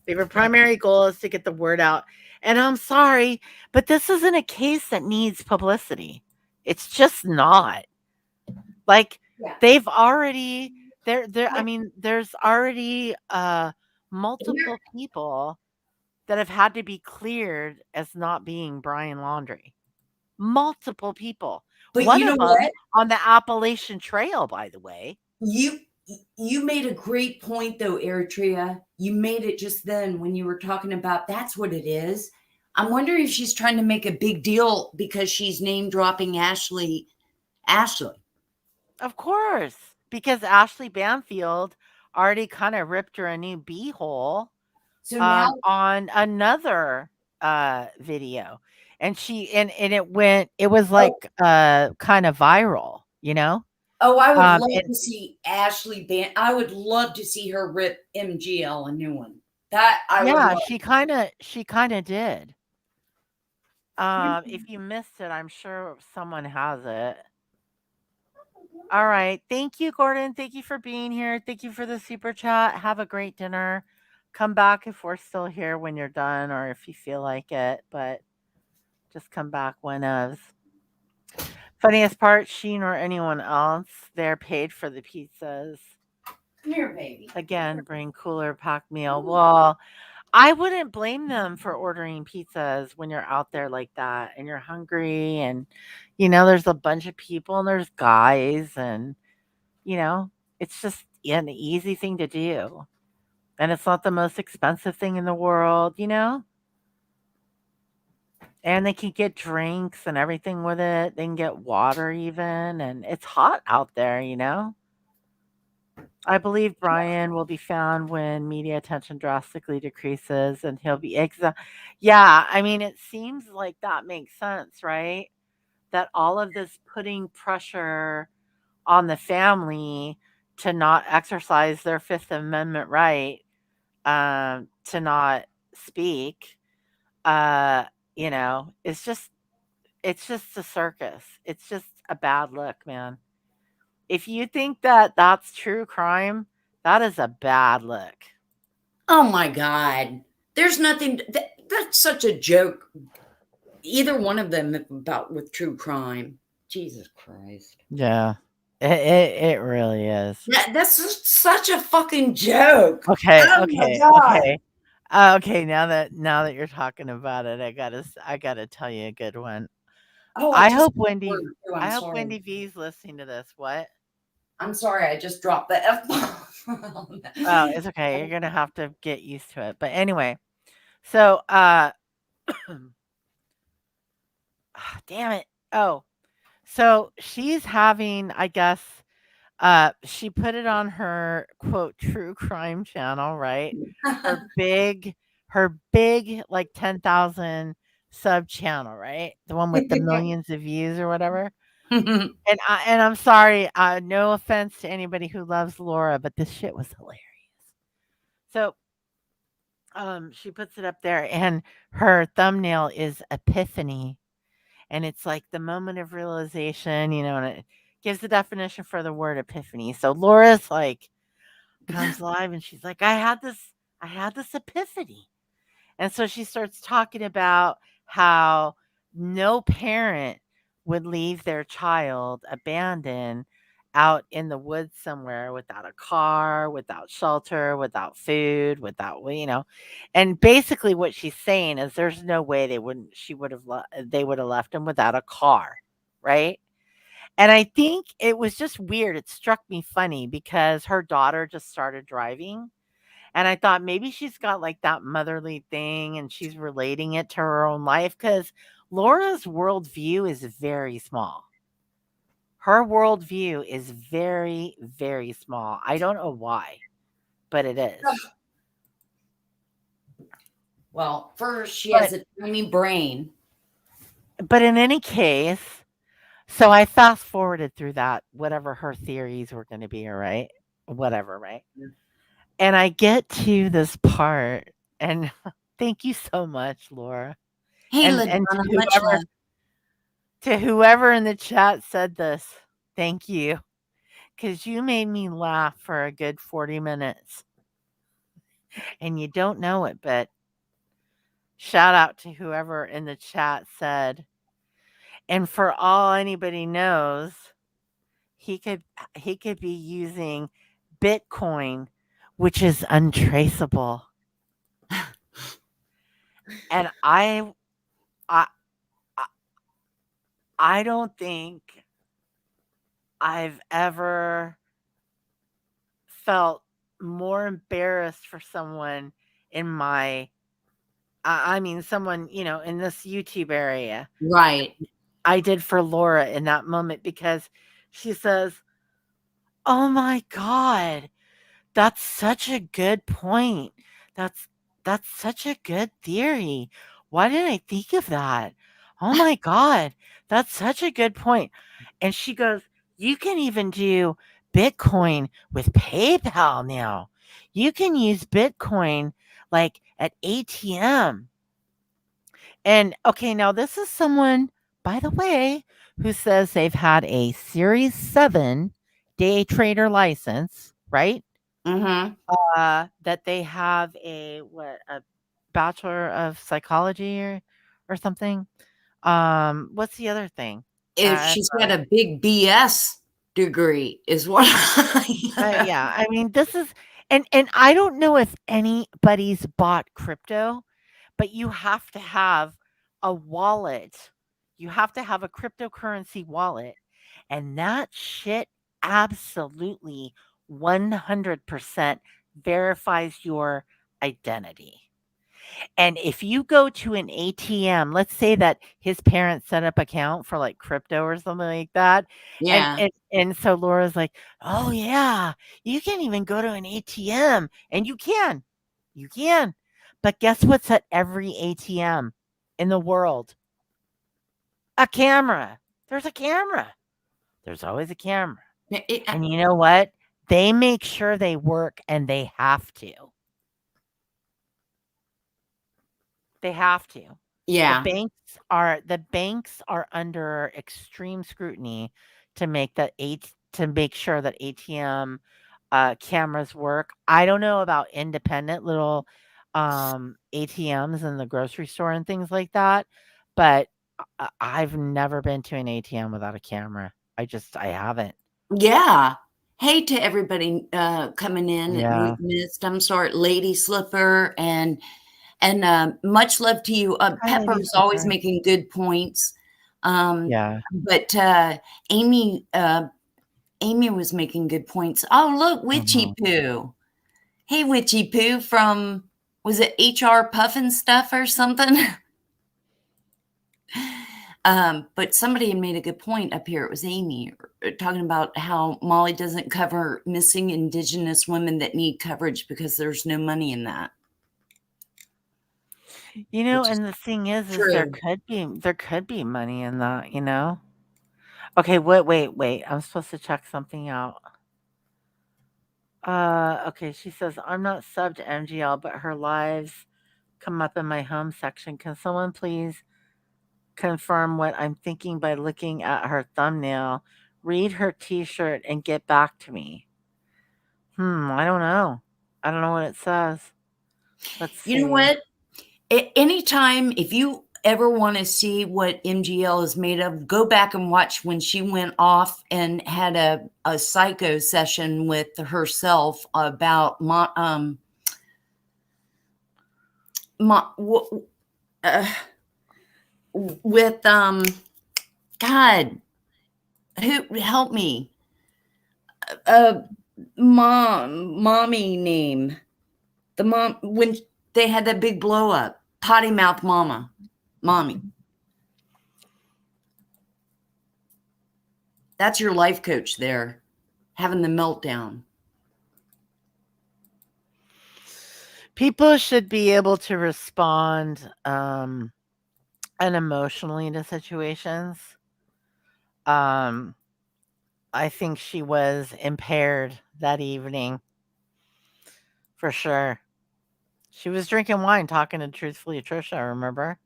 If your primary goal is to get the word out, and I'm sorry, but this isn't a case that needs publicity. It's just not. Like Yeah. they've already I mean, there's already multiple people that have had to be cleared as not being Brian Laundrie. Multiple people. But One you know of them what? on the Appalachian Trail, by the way. You made a great point though, Eritrea. You made it just then when you were talking about that's what it is. I'm wondering if she's trying to make a big deal because she's name dropping Ashley. Of course, because Ashley Banfield already kind of ripped her a new beehole So now, on another video. And it was like kind of viral, you know? oh, I would love It, to see I would love to see her rip MGL a new one. That I would yeah, love. she kind of did. If you missed it, I'm sure someone has it. All right. Thank you, Gordon. Thank you for being here. Thank you for the super chat. Have a great dinner. Come back if we're still here when you're done or if you feel like it, but just come back whenever. Funniest part, Sheen or anyone else, they're paid for the pizzas. Come here, baby. Again, bring cooler packed meal. Well, I wouldn't blame them for ordering pizzas when you're out there like that and you're hungry and there's a bunch of people and there's guys and it's just an easy thing to do. And it's not the most expensive thing in the world. And they can get drinks and everything with it. They can get water even, and it's hot out there. I believe Brian will be found when media attention drastically decreases, and he'll be Yeah, I mean, it seems like that makes sense, right? That all of this putting pressure on the family to not exercise their Fifth Amendment right, to not speak, it's just a circus. It's just a bad look, man. If you think that that's true crime, that is a bad look. Oh my God. There's nothing that's such a joke. Either one of them about with true crime. Jesus Christ. Yeah. It really is. That's just such a fucking joke. Okay, Oh okay, my God. okay. Okay, now that you're talking about it, I gotta tell you a good one. Oh, I just hope Wendy I'm I hope sorry. Wendy V's listening to this. What? I'm sorry, I just dropped the F-bomb. Oh, it's okay. You're gonna have to get used to it. But anyway, so damn it. Oh, so she's having, I guess, she put it on her quote true crime channel, right? Her big, her big like 10,000 sub channel, right? The one with the millions of views or whatever. And I'm sorry, no offense to anybody who loves Laura, but this shit was hilarious. So she puts it up there and her thumbnail is epiphany. And it's like the moment of realization, and it gives the definition for the word epiphany. So Laura's like comes live and she's like, I had this epiphany. And so she starts talking about how no parent would leave their child abandoned out in the woods somewhere without a car, without shelter, without food, and basically what she's saying is there's no way they would have left him without a car, right? And I think it was just weird. It struck me funny because her daughter just started driving and I thought maybe she's got like that motherly thing and she's relating it to her own life because Laura's worldview is very small. Her worldview is very, very small. I don't know why, but it is. Well, first, she has a tiny brain. But in any case, so I fast forwarded through that, whatever her theories were going to be, all right? Whatever, right? Yeah. And I get to this part, and thank you so much, Laura. Hey, And to whoever in the chat said this, thank you. Because you made me laugh for a good 40 minutes. And you don't know it, but shout out to whoever in the chat said, and for all anybody knows, he could be using Bitcoin, which is untraceable. And I don't think I've ever felt more embarrassed for someone in my someone, in this YouTube area. Right. I did for Laura in that moment because she says, "Oh my God, that's such a good point. That's such a good theory. Why didn't I think of that? Oh my God, that's such a good point." And she goes, "You can even do Bitcoin with PayPal now. You can use Bitcoin like at ATM." And okay, now this is someone, by the way, who says they've had a Series 7 day trader license, right? Mm-hmm. That they have a bachelor of psychology or something. What's the other thing? If she's got a big BS degree, is what yeah, I mean, this is, and I don't know if anybody's bought crypto, but you have to have a wallet. You have to have a cryptocurrency wallet, and that shit absolutely 100% verifies your identity. And if you go to an ATM, let's say that his parents set up account for like crypto or something like that. Yeah. And so Laura's like, "Oh yeah, you can even go to an ATM." And you can. You can. But guess what's at every ATM in the world? A camera. There's a camera. There's always a camera. And you know what? They make sure they work and they have to. They have to. Yeah. The banks are under extreme scrutiny to make sure that ATM cameras work. I don't know about independent little ATMs in the grocery store and things like that, but I've never been to an ATM without a camera. I haven't. Yeah. Hey to everybody coming in. Yeah. We missed. I'm sorry, Lady Slipper and much love to you. Pepper's always making good points. Yeah. But Amy was making good points. Oh, look, Witchy Poo. Hey, Witchy Poo from, was it HR Puffin Stuff or something? But somebody had made a good point up here. It was Amy talking about how Molly doesn't cover missing Indigenous women that need coverage because there's no money in that. You know, Which is and the thing is true. there could be money in that, you know? Okay, wait. I'm supposed to check something out. Okay, she says, I'm not sub to MGL, but her lives come up in my home section. Can someone please confirm what I'm thinking by looking at her thumbnail? Read her t-shirt and get back to me. I don't know. I don't know what it says. Let's see. You know what? Anytime, if you ever want to see what MGL is made of, go back and watch when she went off and had a psycho session with herself about with God, who help me? Mommy name. The mom when they had that big blow up. Potty mouth mommy. That's your life coach there, having the meltdown. People should be able to respond unemotionally to situations. I think she was impaired that evening. For sure. She was drinking wine, talking to Truthfully Trisha, remember?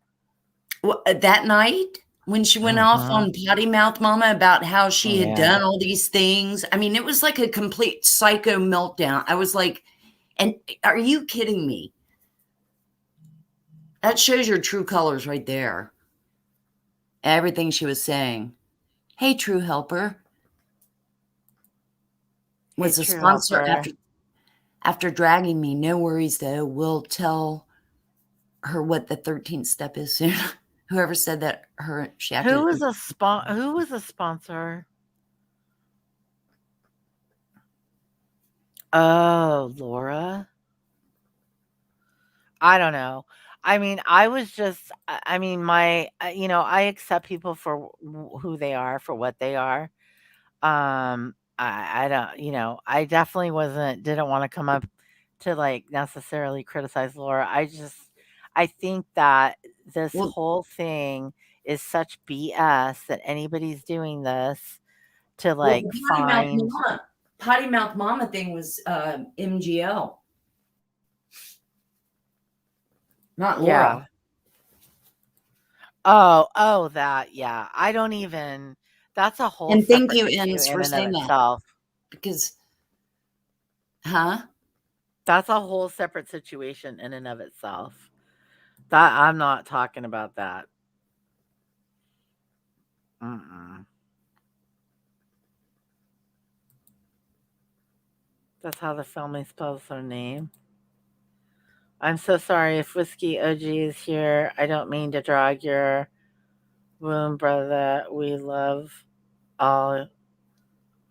That night when she went off on Potty Mouth Mama about how she had done all these things. I mean, it was like a complete psycho meltdown. I was like, and are you kidding me? That shows your true colors right there. Everything she was saying. Hey, True Helper. Was a sponsor after dragging me. No worries, though. We'll tell her what the 13th step is soon. Whoever said that, Who was a sponsor? Oh, Laura. I don't know. I mean, I accept people for who they are, for what they are. I don't, I definitely didn't want to come up to like necessarily criticize Laura. I think that this whole thing is such BS that anybody's doing this to like find. Potty Mouth Mama thing was MGL. Not Laura. Yeah. Oh, that, yeah. I don't even. That's a whole. And thank you, issue Inns, for saying that. itself. Because, That's a whole separate situation in and of itself. That I'm not talking about that. That's how the family spells their name. I'm so sorry if Whiskey OG is here. I don't mean to drag your womb, brother. We love all.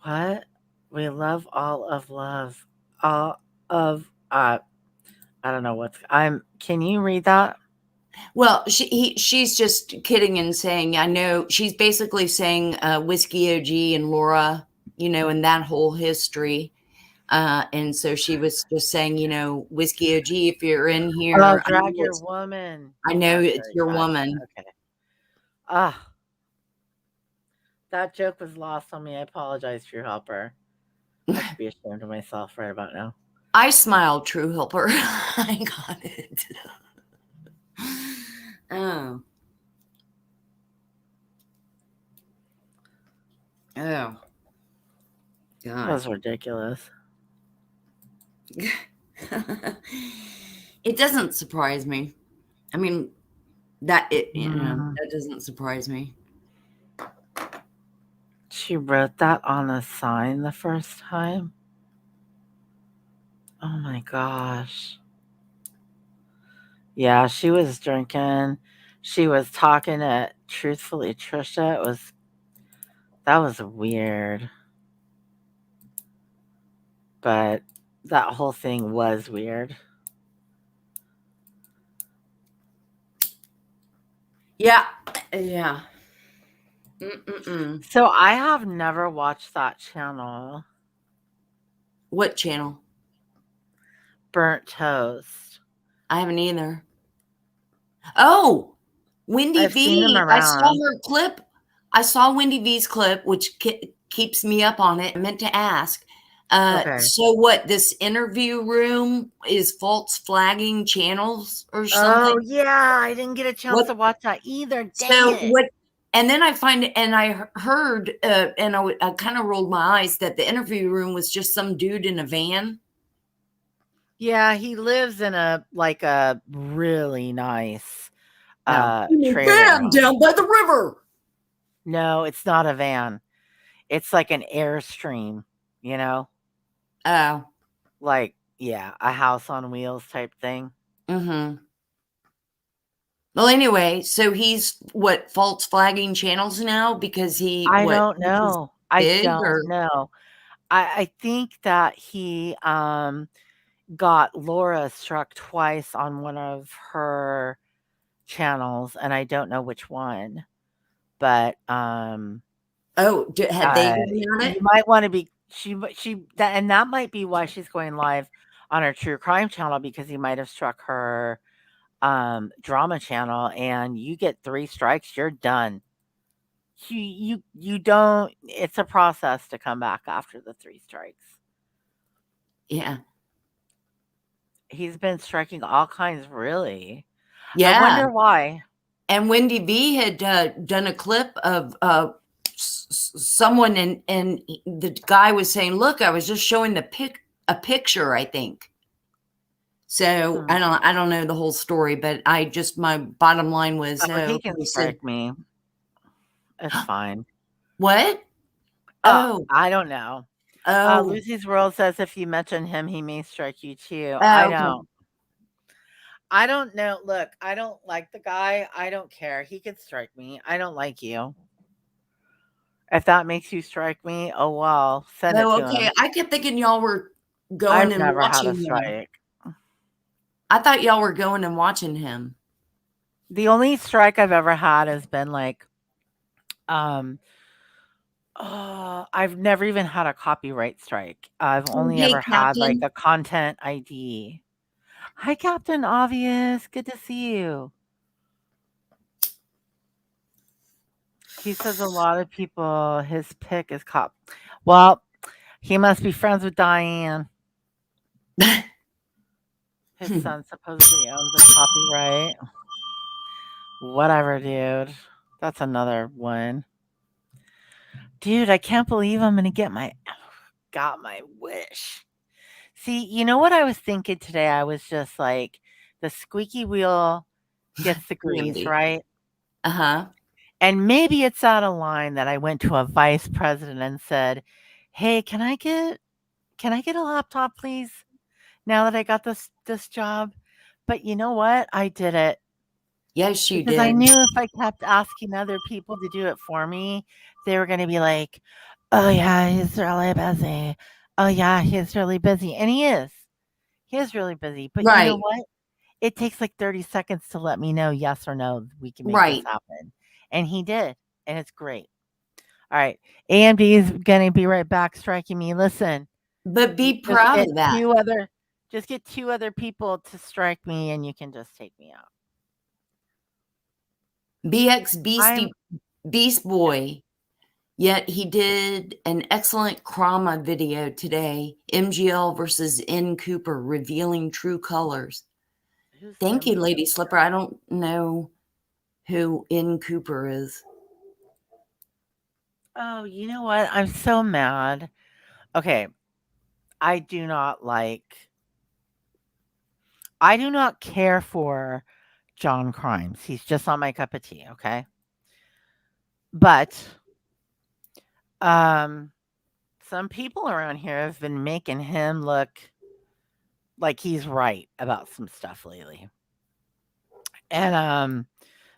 What? We love all of love. All of. I don't know what's. Can you read that? Well, she's just kidding and saying, I know. She's basically saying Whiskey OG and Laura, and that whole history. And so she was just saying, Whiskey OG, if you're in here. Oh, drag your woman. I know it's your woman. Okay. That joke was lost on me. I apologize, True Helper. I should be ashamed of myself right about now. I smiled, True Helper. I got it. Oh. God. That was ridiculous. It doesn't surprise me. I mean, that doesn't surprise me. She wrote that on a sign the first time. Oh my gosh. Yeah, she was drinking. She was talking to Truthfully Trisha. That was weird. But that whole thing was weird. Yeah. Mm-mm-mm. So I have never watched that channel. What channel? Burnt Toast. I haven't either. Oh, Wendy I've seen them V. I saw around. her clip. I saw Wendy V's clip, which keeps me up on it. I meant to ask. Okay. So what? This interview room is false flagging channels or Oh something? yeah, I didn't get a chance What? to watch that either. Dang So it. what? And then I find, and I heard, and I kind of rolled my eyes that the interview room was just some dude in a van. Yeah, he lives in a really nice trailer van home. down by the river. No, it's not a van. It's like an Airstream, you know? Oh. Like, yeah, a house on wheels type thing. Mm-hmm. Well, anyway, so he's what, false flagging channels now because he I what? don't know. I Big don't or know. I think that he got Laura struck twice on one of her channels, and I don't know which one. But oh, had they been on it? you might want to be and that might be why she's going live on her true crime channel, because he might have struck her drama channel, and you get 3 strikes, you're done. You don't, it's a process to come back after the 3 strikes. Yeah. He's been striking all kinds, really. Yeah. I wonder why. And Wendy B had done a clip of someone, and the guy was saying, "Look, I was just showing a picture, I think." So I don't know the whole story, but my bottom line was, he can strike me. It's fine. What? Oh, I don't know. Oh, Lucy's World says if you mention him, he may strike you too. Oh, I okay. don't. I don't know. Look, I don't like the guy. I don't care. He could strike me. I don't like you. If that makes you strike me, oh well, send it to okay. him. I kept thinking y'all were going I've and never had a watching him. strike. I thought y'all were going and watching him. The only strike I've ever had has been I've never even had a copyright strike. I've only ever had like a content ID. Hi, Captain Obvious. Good to see you. He says a lot of people, his pick is cop. Well, he must be friends with Diane. His son supposedly owns a copyright. Whatever, dude. That's another one. Dude, I can't believe I'm gonna got my wish. See, you know what I was thinking today? I was just like, the squeaky wheel gets the grease, right? Uh-huh. And maybe it's out of line that I went to a vice president and said, "Hey, can I get a laptop, please? Now that I got this job." But you know what? I did it. Yes, you Because did. I knew if I kept asking other people to do it for me, they were going to be like, "Oh yeah, he's really busy. Oh yeah, he's really busy." And he is. He is really busy. But you know what? It takes like 30 seconds to let me know yes or no, we can make this happen. And he did. And it's great. All right. AMD is going to be right back striking me. Listen. But be proud of that. Just get 2 other people to strike me, and you can just take me out. BX Beast Boy. Yet he did an excellent Krama video today. MGL versus N. Cooper, revealing true colors. Thank you, Lady Slipper. I don't know who N. Cooper is. Oh, you know what? I'm so mad. Okay. I do not care for John Crimes. He's just not my cup of tea, okay? But some people around here have been making him look like he's right about some stuff lately. And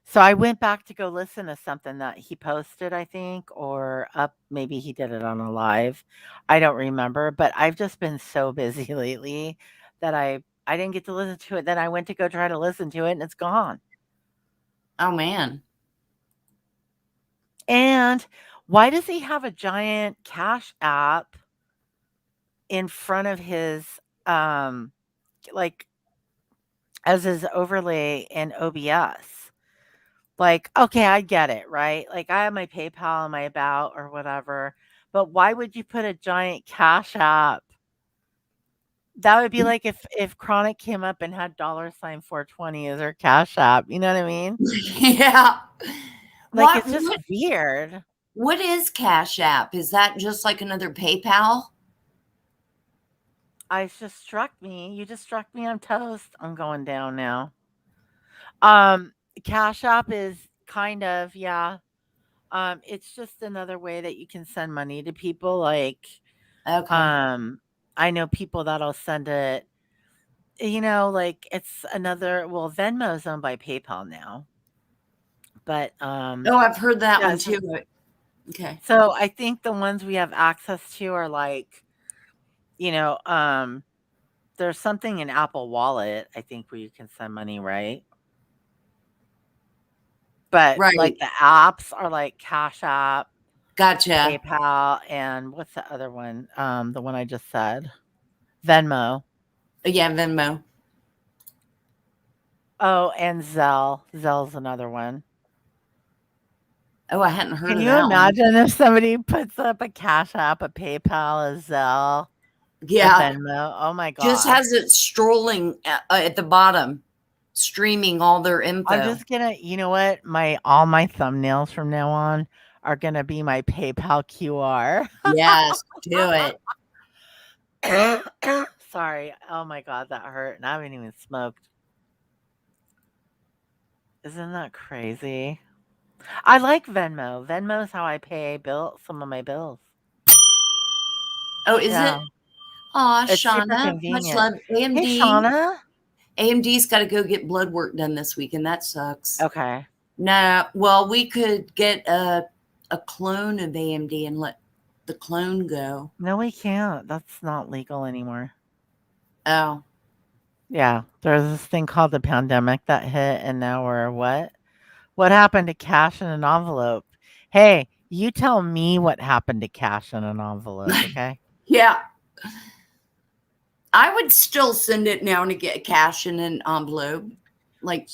so I went back to go listen to something that he posted, I think, or maybe he did it on a live. I don't remember, but I've just been so busy lately that I didn't get to listen to it. Then I went to go try to listen to it, and it's gone. Oh man. And why does he have a giant Cash App in front of his, um, like, as his overlay in OBS? Like, okay, I get it, right? Like, I have my PayPal and my About or whatever, but why would you put a giant Cash App? That would be like if Chronic came up and had $420 as her Cash App, you know what I mean? Yeah. Like, it's just weird. What is Cash App? Is that just like another PayPal? You just struck me, I'm toast. I'm going down now. Cash App is kind of, yeah. It's just another way that you can send money to people. Like, Okay. I know people that'll send it, like it's another, well, Venmo's owned by PayPal now. But Oh, I've heard that yeah, one too. Okay. so I think the ones we have access to are like, there's something in Apple Wallet, I think, where you can send money, right? But Right. like the apps are like Cash App, Gotcha. PayPal, and what's the other one? The one I just said, Venmo. Yeah, Venmo. Oh, and Zelle. Zelle's another one. Oh, I hadn't heard Can of you that one. imagine if somebody puts up a Cash App, a PayPal, a Zelle, a Yeah. Venmo? Oh my Just gosh. has it strolling at the bottom, streaming all their I'm info. just gonna, you know what? All my thumbnails from now on are gonna be my PayPal QR. Yes, do it. Sorry. Oh my god, that hurt. And I haven't even smoked. Isn't that crazy? I like Venmo. Venmo is how I pay some of my bills. Oh, is Yeah. it? Aw, It's super Shauna. Much convenient. love. Hey, AMD. Shauna. AMD's got to go get blood work done this week, and that sucks. Okay. Nah, well, we could get a clone of AMD and let the clone go. No, we can't. That's not legal anymore. Oh. Yeah. There's this thing called the pandemic that hit, and now we're what? What happened to cash in an envelope? Hey, you tell me what happened to cash in an envelope, okay? Yeah. I would still send it now to get cash in an envelope. Like,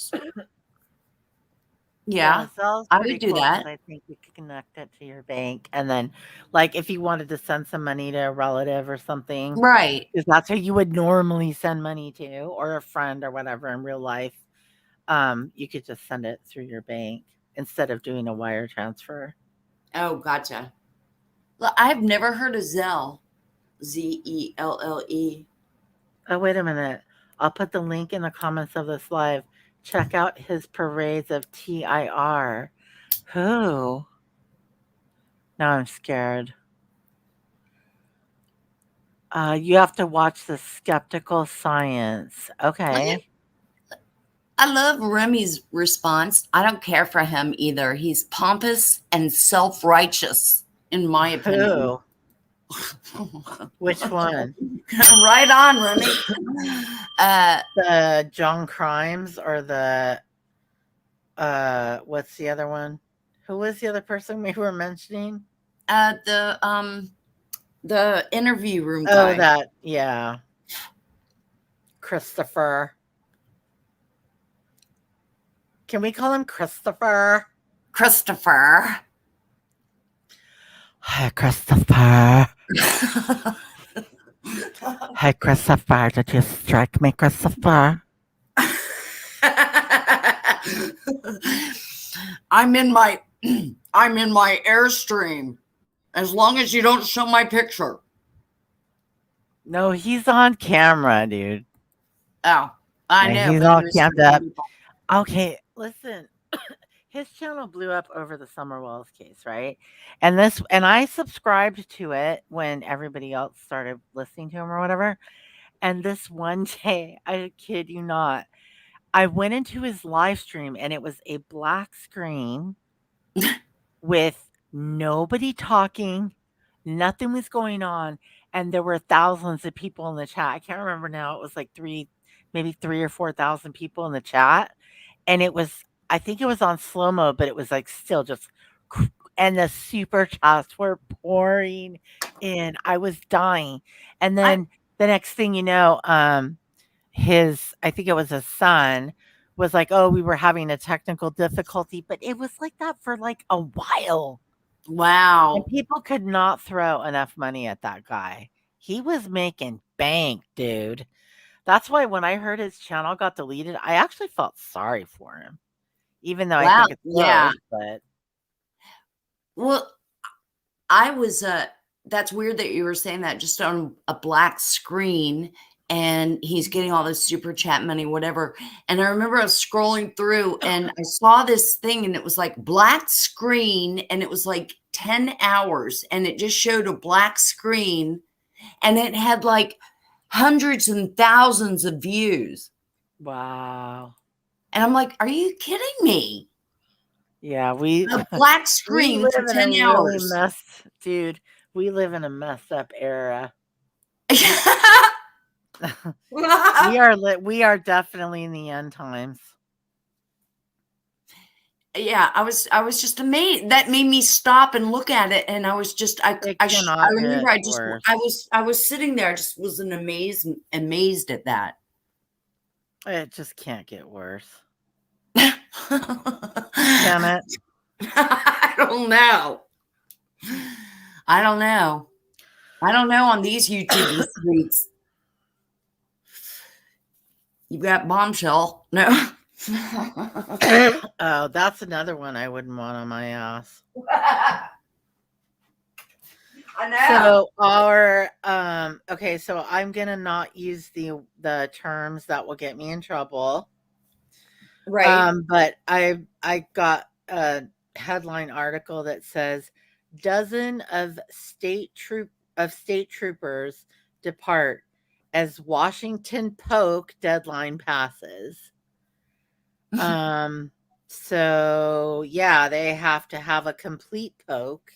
yeah, Zelle's I pretty would do cool 'cause that. I think you could connect it to your bank, and then, like, if you wanted to send some money to a relative or something, Right. because that's who you would normally send money to, or a friend or whatever in real life, you could just send it through your bank instead of doing a wire transfer. Oh, gotcha. Well, I've never heard of Zelle. Zelle. Oh, wait a minute. I'll put the link in the comments of this live. Check out his parades of TIR. Who? Now I'm scared. You have to watch the skeptical science. Okay. I love Remy's response. I don't care for him either. He's pompous and self-righteous, in my opinion. Who? Which one? Right on, Remy. The John Crimes or the what's the other one? Who was the other person we were mentioning? The interview room guy. Oh, that, yeah. Christopher. Can we call him Christopher? Christopher. Hi, Christopher. Hi, Christopher. Did you strike me, Christopher? I'm in my Airstream. As long as you don't show my picture. No, he's on camera, dude. Oh, I know. He's all camped up. Okay, listen. His channel blew up over the Summer Wells case, right? And I subscribed to it when everybody else started listening to him or whatever. And this one day, I kid you not, I went into his live stream and it was a black screen with nobody talking, nothing was going on, and there were thousands of people in the chat. I can't remember now. It was like maybe 3 or 4,000 people in the chat. And I think it was on slow mo, but it was like still just and the super chats were pouring in. I was dying. And then the next thing you know, I think it was his son was like, "Oh, we were having a technical difficulty," but it was like that for like a while. And Wow. people could not throw enough money at that guy. He was making bank, dude. That's why when I heard his channel got deleted, I actually felt sorry for him. Even though I Wow. think it's Yeah. gross, but Well, I was that's weird that you were saying that just on a black screen and he's getting all this super chat money, whatever. And I remember I was scrolling through and I saw this thing and it was like black screen and it was like 10 hours and it just showed a black screen and it had like hundreds and thousands of views. wow. And I'm like, are you kidding me? Yeah, we A black we screen live for in a 10 really hours. dude, we live in a messed up era. We are definitely in the end times. Yeah, I was just amazed. That made me stop and look at it, and I was just I It I, cannot remember get I just worse. I was sitting there, I just was amazed at that. It just can't get worse. Can it? I don't know. I don't know. I don't know on these YouTube streets. You got Bombshell. No. Oh, that's another one I wouldn't want on my ass. I know. So our okay, so I'm gonna not use the terms that will get me in trouble. Right. But I got a headline article that says dozen of state troopers depart as Washington poke deadline passes. So yeah, they have to have a complete poke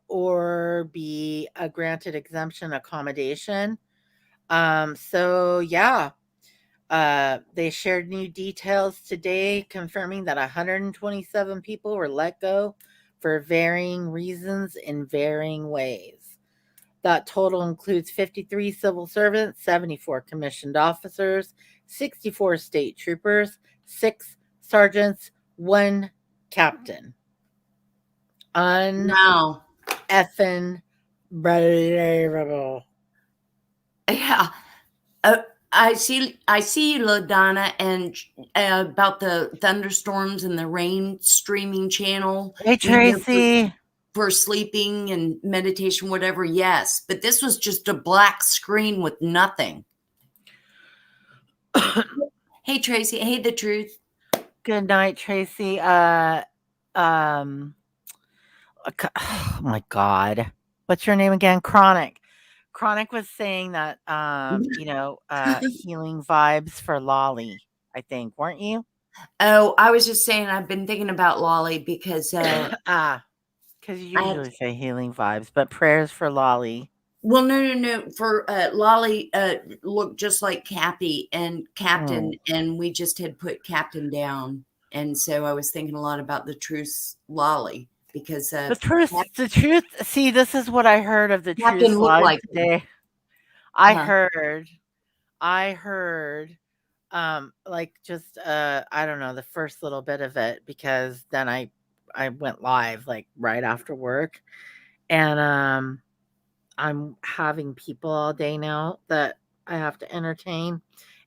or be a granted exemption accommodation. So yeah, they shared new details today, confirming that 127 people were let go for varying reasons in varying ways. That total includes 53 civil servants, 74 commissioned officers, 64 state troopers, 6 sergeants, 1 captain. Wow. Effing believable. Yeah. I see you, LaDonna, and about the thunderstorms and the rain streaming channel. Hey, Tracy. For sleeping and meditation, whatever, yes. But this was just a black screen with nothing. Hey, Tracy. Hey, The Truth. Good night, Tracy. Oh my God. What's your name again? Chronic. Chronic was saying that, healing vibes for Lolly, I think, weren't you? Oh, I was just saying I've been thinking about Lolly because because you usually say healing vibes, but prayers for Lolly. Well, no. For Lolly looked just like Cappy and Captain, and we just had put Captain down. And so I was thinking a lot about the truth Lolly because the truth. See, this is what I heard of the truth live today. I heard like just I don't know, the first little bit of it, because then I went live like right after work, and I'm having people all day now that I have to entertain.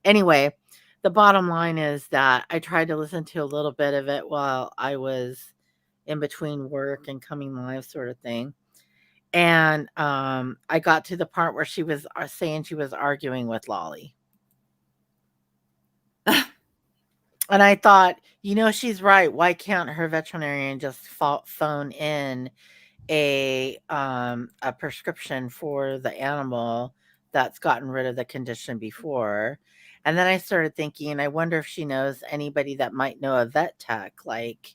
Anyway, the bottom line is that I tried to listen to a little bit of it while I was in between work and coming live, sort of thing. And I got to the part where she was saying she was arguing with Lolly. And I thought, she's right. Why can't her veterinarian just phone in a prescription for the animal that's gotten rid of the condition before? And then I started thinking, I wonder if she knows anybody that might know a vet tech, like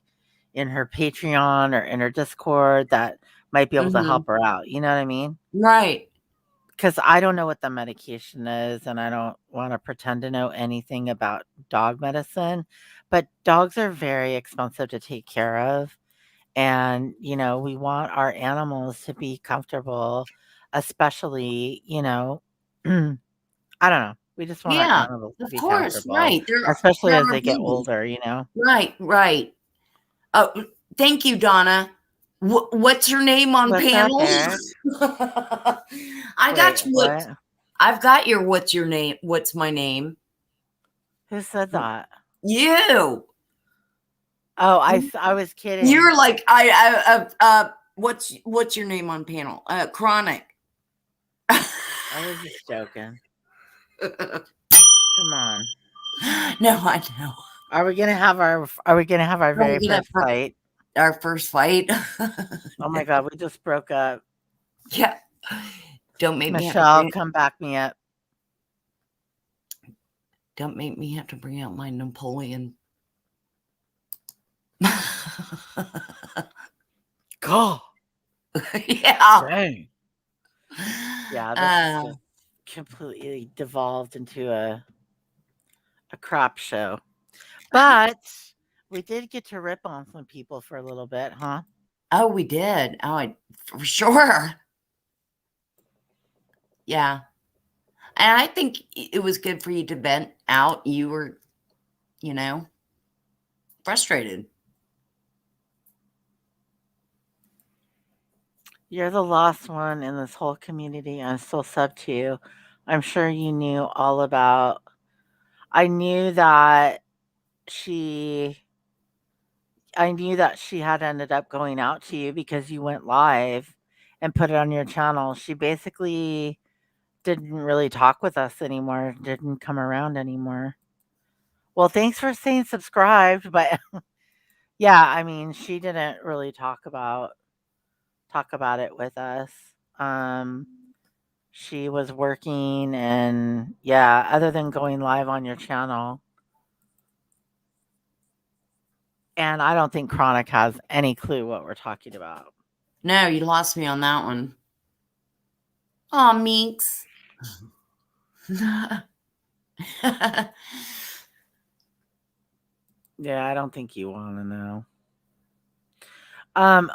in her Patreon or in her Discord, that might be able to help her out. You know what I mean? Right. Because I don't know what the medication is, and I don't want to pretend to know anything about dog medicine, but dogs are very expensive to take care of. And, we want our animals to be comfortable, especially, I don't know. We just want our Yeah, animals to of be course, comfortable, right. especially They're as our they get babies. older. Right, right. Oh, thank you, Donna. What's your name on What's up, panel? Eric? I got Wait, you. what? I've got your what's your name? What's my name? Who said that? You. Oh, I was kidding. You're like what's your name on panel? Chronic. I was just joking. Come on. No, I know. Are we gonna have our very first fight? Our first fight. Oh my god, we just broke up. Yeah. Don't make Michelle, me come back me up. Don't make me have to bring out my Napoleon. Go. Yeah. Dang. Yeah, this just completely devolved into a crap show. But we did get to rip on some people for a little bit, huh? Oh, we did. Oh, for sure. Yeah. And I think it was good for you to vent out. You were, frustrated. You're the last one in this whole community. I'm still sub to you. I'm sure you knew all about. I knew that she had ended up going out to you because you went live and put it on your channel. She basically didn't really talk with us anymore, didn't come around anymore. Well, thanks for staying subscribed, but yeah, I mean, she didn't really talk about it with us. She was working and yeah, other than going live on your channel. And I don't think Chronic has any clue what we're talking about. No, you lost me on that one. Aw, Meeks. Yeah, I don't think you want to know.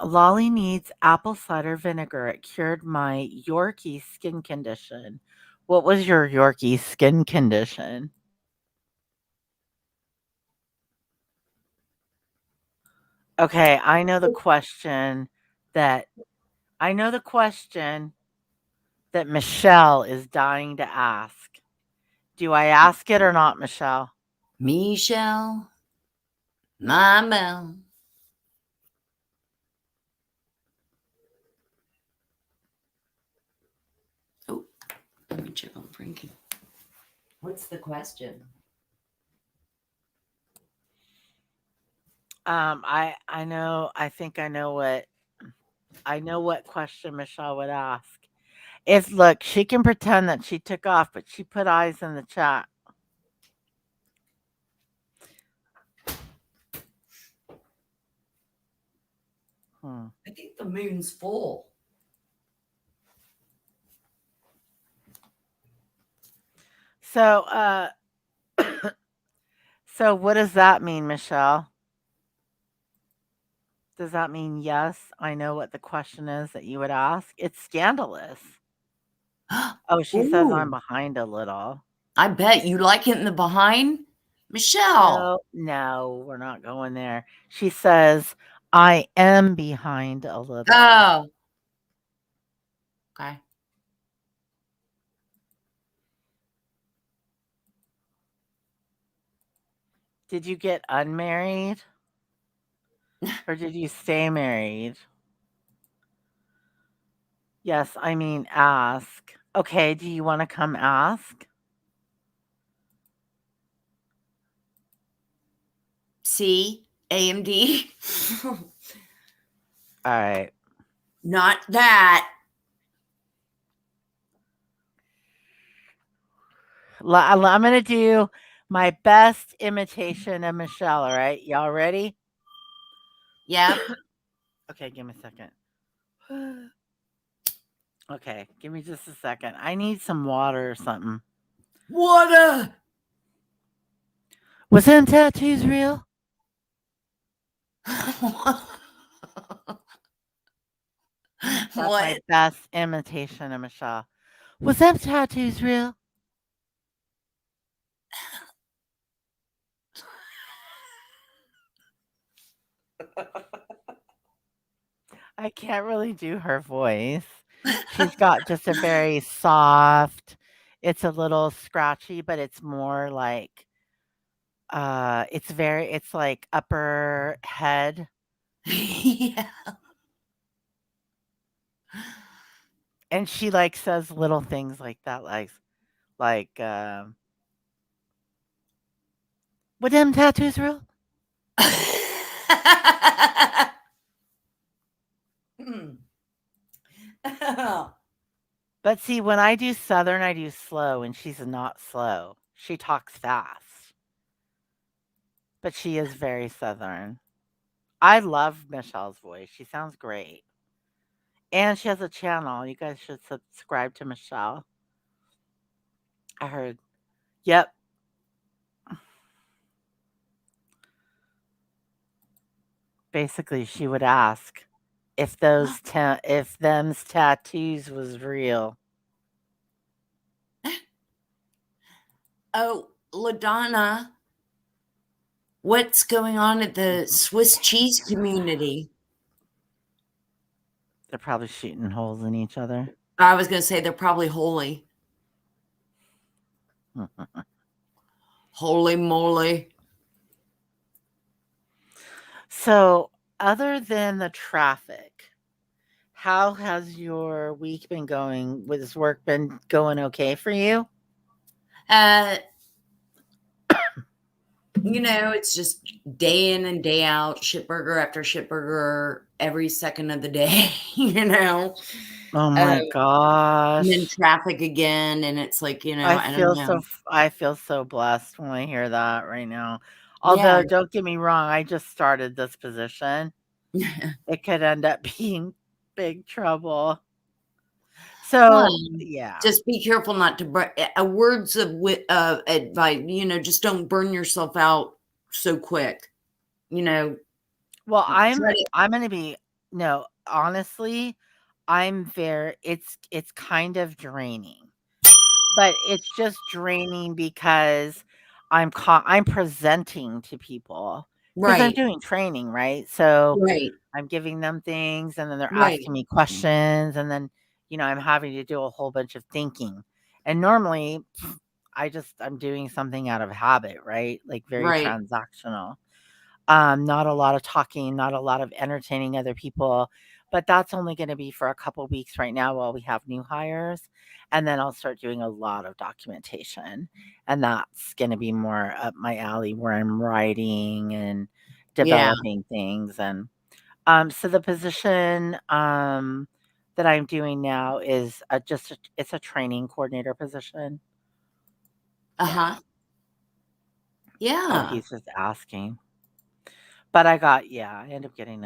Lolly needs apple cider vinegar. It cured my Yorkie skin condition. What was your Yorkie skin condition? Okay, I know the question that Michelle is dying to ask. Do I ask it or not, Michelle? Michelle, my Mel. Oh, let me check on Frankie. What's the question? I think I know what question Michelle would ask. Look, she can pretend that she took off, but she put eyes in the chat. I think the moon's full. So, so what does that mean, Michelle? Does that mean yes, I know what the question is that you would ask? It's scandalous. Oh, she says I'm behind a little. I bet you like it in the behind, Michelle. No, we're not going there. She says I am behind a little. Oh, okay. Did you get unmarried? Or did you stay married? Yes, I mean ask. Okay, do you want to come ask? See, AMD. All right. Not that. I'm going to do my best imitation of Michelle, all right? Y'all ready? Yeah. Okay, give me a second. Okay, give me just a second. I need some water or something. Water. Was them tattoos real? That's my What? best imitation of Michelle. Was them tattoos real? I can't really do her voice. She's got just a very soft, it's a little scratchy, but it's more like it's like upper head, Yeah. and she like says little things like that, like "Were them tattoos real?" But see, when I do Southern, I do slow, and she's not slow. She talks fast, but she is very Southern. I love Michelle's voice. She sounds great. And she has a channel. You guys should subscribe to Michelle. I heard. Yep. Basically, she would ask if if them's tattoos was real. Oh, LaDonna, what's going on at the Swiss cheese community? They're probably shooting holes in each other. I was going to say they're probably holy. Holy moly. So, other than the traffic, how has your week been going? Has work been going okay for you? It's just day in and day out, shitburger after shitburger every second of the day, Oh my and then gosh. traffic again. And it's like, I I don't feel know. I feel so blessed when I hear that right now. Yeah. Although, don't get me wrong, I just started this position. It could end up being big trouble. So, Well, yeah. just be careful not to words of advice, just don't burn yourself out so quick, Well, try to, I'm gonna be no, honestly, it's kind of draining. But it's just draining because I'm presenting to people because I'm right, doing training, right? So right, I'm giving them things and then they're right, asking me questions and then, I'm having to do a whole bunch of thinking. And normally I'm doing something out of habit, right? Like very right. transactional. Not a lot of talking, not a lot of entertaining other people, but that's only going to be for a couple weeks right now while we have new hires. And then I'll start doing a lot of documentation. And that's going to be more up my alley where I'm writing and Yeah. developing things. And so the position that I'm doing now is it's a training coordinator position. Yeah. Uh-huh. So Yeah. he's just asking. But I end up getting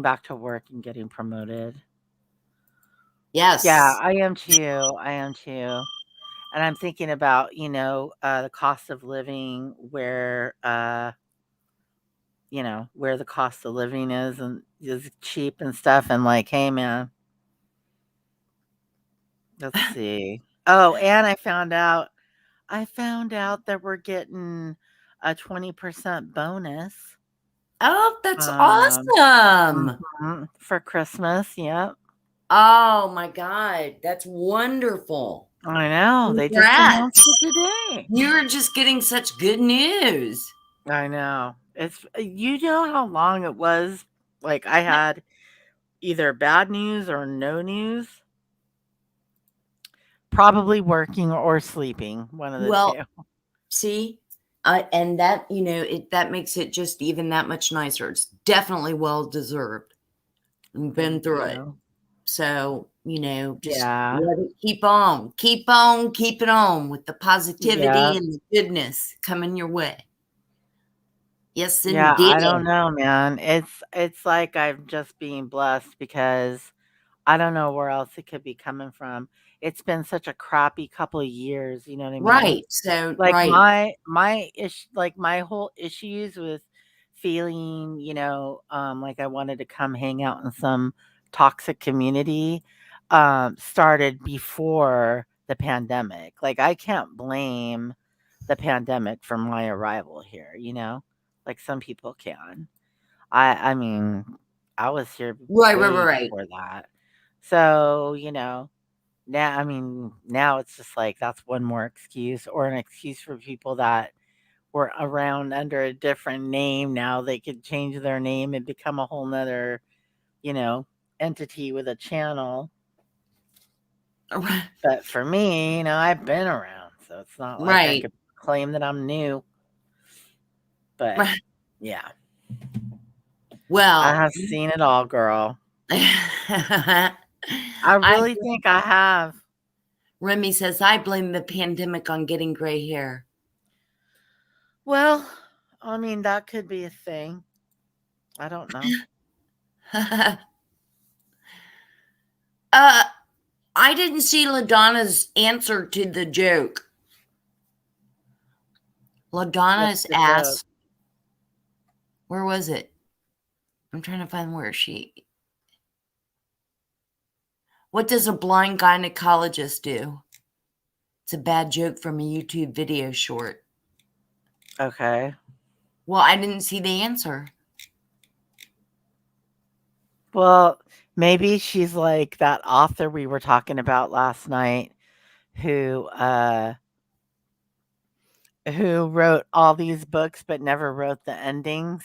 back to work and getting promoted. Yeah, Yes. I am too. I am too. And I'm thinking about, the cost of living where the cost of living is and is cheap and stuff. And like, hey man, let's see. Oh, and I found out that we're getting a 20% bonus. Oh, that's Um, awesome. for Christmas. Yep. Oh my God. That's wonderful. I know. They just announced Congrats. it today. You're just getting such good news. I know. It's you know how long it was like I had either bad news or no news? Probably working or sleeping, one of the Well, two. see, and that, that makes it just even that much nicer. It's definitely well deserved. You've been Thank through it. you. So, just Yeah. let it keep on, keep it on with the positivity Yeah. and the goodness coming your way. Yes, Yeah, indeed. I don't know, man. It's like I'm just being blessed because I don't know where else it could be coming from. It's been such a crappy couple of years, you know what I mean? Right. So, Like right. my whole issues with feeling, like I wanted to come hang out in some toxic community started before the pandemic. Like, I can't blame the pandemic for my arrival here, you know? Like some people can. I mean, I was here way Right. before that. So, you know, now I mean, now it's just like that's one more excuse or an excuse for people that were around under a different name. Now they could change their name and become a whole nother, you know, entity with a channel. But for me, you know, I've been around, so it's not like I Right. could claim that I'm new. But Right. yeah, I Well, have seen it all, girl. I I really think I have. Remy says I blame the pandemic on getting gray hair. Well, I mean, that could be a thing. I don't know. I didn't see LaDonna's answer to the joke. LaDonna's What's the asked, joke? where was it? I'm trying to find where what does a blind gynecologist do? It's a bad joke from a YouTube video short. Okay. Well, I didn't see the answer. Well, maybe she's like that author we were talking about last night who wrote all these books but never wrote the endings.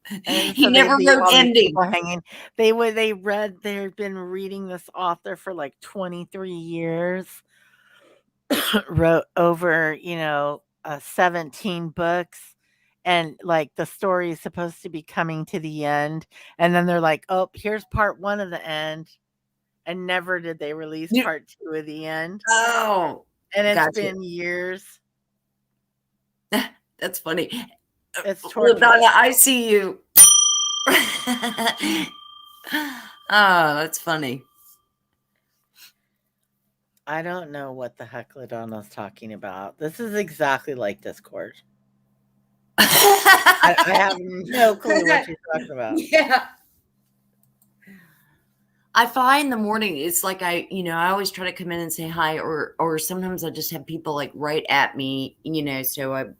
And He so they never leave wrote all these ending. people hanging. They've been reading this author for like 23 years. Wrote over, you know, 17 books, and like the story is supposed to be coming to the end, and then they're like, "Oh, here's part 1 of the end." And never did they release part 2 of the end. Oh, And it's gotcha. been years. That's funny. It's torturous. LaDonna, I see you. Oh, that's funny. I don't know what the heck LaDonna's talking about. This is exactly like Discord. I have no clue what she's talking about. Yeah. I fly in the morning. It's like I always try to come in and say hi, or sometimes I just have people like right at me, you know. So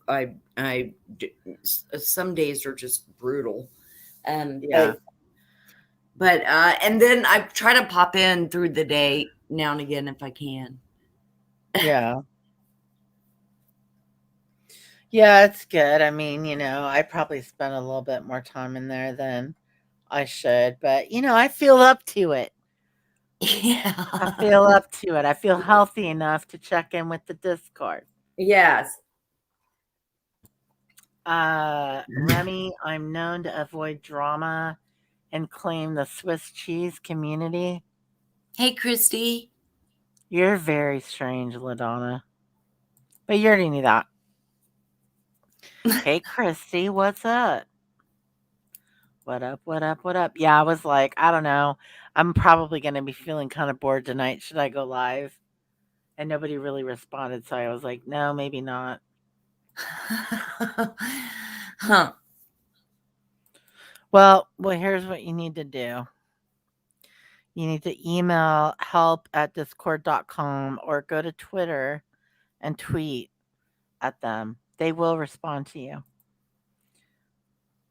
some days are just brutal, Yeah. But and then I try to pop in through the day now and again if I can. Yeah. Yeah, it's good. I mean, you know, I probably spent a little bit more time in there than I should, but you know, I feel up to it. Yeah. I feel up to it. I feel healthy enough to check in with the Discord. Yes. Remy, I'm known to avoid drama and claim the Swiss cheese community. Hey, Christy. You're very strange, LaDonna. But you already knew that. Hey, Christy, what's up? What up, what up, what up? Yeah, I was like, I don't know. I'm probably going to be feeling kind of bored tonight. Should I go live? And nobody really responded. So I was like, no, maybe not. Huh. Well, here's what you need to do. You need to email help@discord.com or go to Twitter and tweet at them. They will respond to you.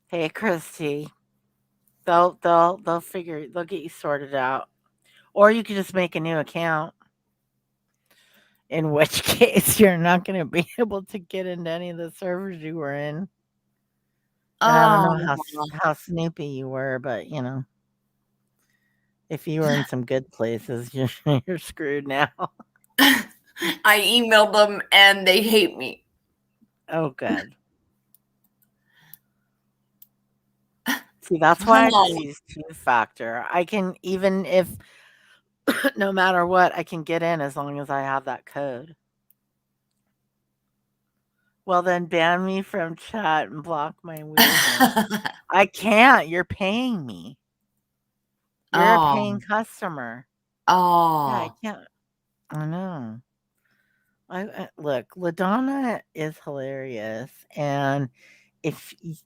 Hey, Christy. They'll get you sorted out. Or you could just make a new account. In which case you're not going to be able to get into any of the servers you were in. And I don't know how snoopy you were, but you know, if you were in some good places, you're screwed now. I emailed them and they hate me. Oh, good. See, that's why I just use two-factor. I can, even if, no matter what, I can get in as long as I have that code. Well, then ban me from chat and block my weirdness. I can't. You're paying me. You're a paying customer. Yeah, I can't. I know. Look, LaDonna is hilarious, and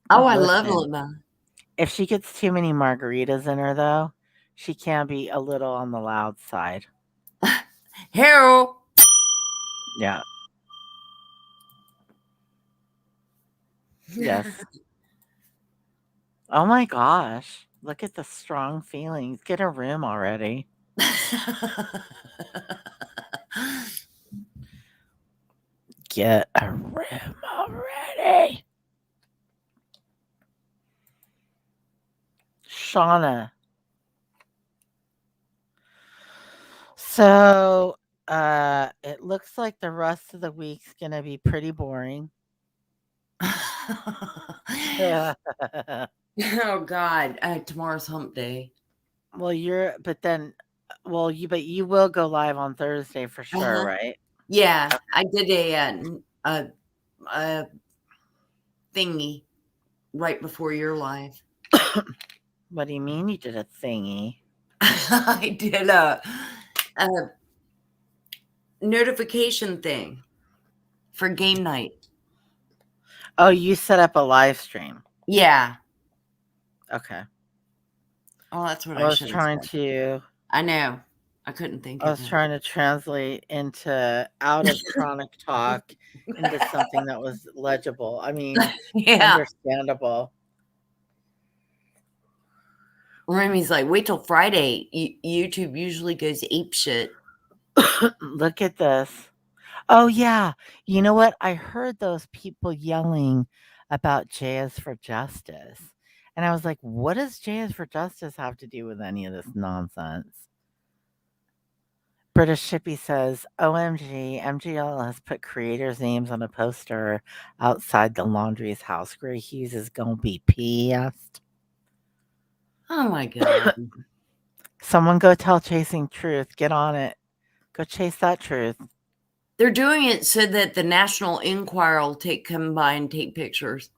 Oh, I love listen, Lima. if she gets too many margaritas in her, though, she can be a little on the loud side. Harold. Yeah. Yes. Oh my gosh. Look at the strong feelings. Get a room already. Get a room already. Shauna. So, it looks like the rest of the week's gonna be pretty boring. Oh God! Tomorrow's Hump Day. Well, but you will go live on Thursday for sure, right? Yeah, I did a thingy right before your live. What do you mean you did a thingy? I did a notification thing for game night. Oh, you set up a live stream. Yeah. Okay. Oh, that's what I was trying to. I know. I couldn't think I of was it. trying to translate out of chronic talk into something that was legible. I mean, Yeah. understandable. Remy's like, wait till Friday. YouTube usually goes ape shit. Look at this. Oh, yeah. You know what? I heard those people yelling about J is for Justice. And I was like, what does J is for Justice have to do with any of this nonsense? British Shippy says, OMG, MGL has put creators' names on a poster outside the laundry's house. Gray Hughes is going to be pissed. Oh my God. Someone go tell Chasing Truth. Get on it. Go chase that truth. They're doing it so that the National Enquirer will come by and take pictures.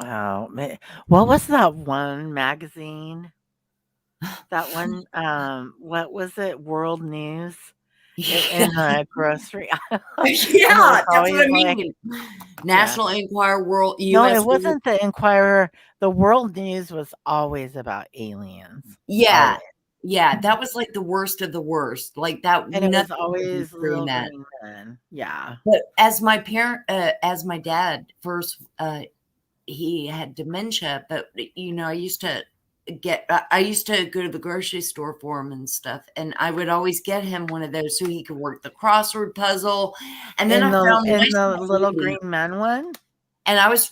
Oh, man. What was that one magazine? That one, what was it? World News? In the grocery aisle. Yeah, that's what I mean. National Enquirer, World, No, US. it wasn't the Enquirer. The World News was always about aliens. Yeah. Always. Yeah, that was like the worst of the worst. Like that, And it was always little green men. Yeah. But as my dad first, he had dementia. But I used to go to the grocery store for him and stuff, and I would always get him one of those so he could work the crossword puzzle. And then I found the little green men one, and I was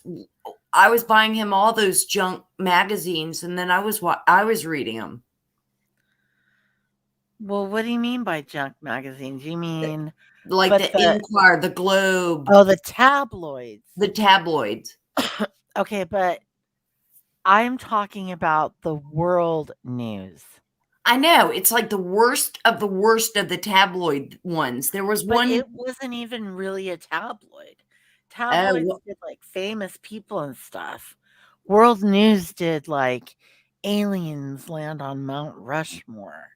buying him all those junk magazines, and then I was reading them. Well, what do you mean by junk magazines? You mean like the Enquirer, the Globe? Oh, the tabloids. The tabloids. Okay, but I'm talking about the world news. I know. It's like the worst of the tabloid ones. There was one. It wasn't even really a tabloid. Tabloids did like famous people and stuff. World News did like aliens land on Mount Rushmore.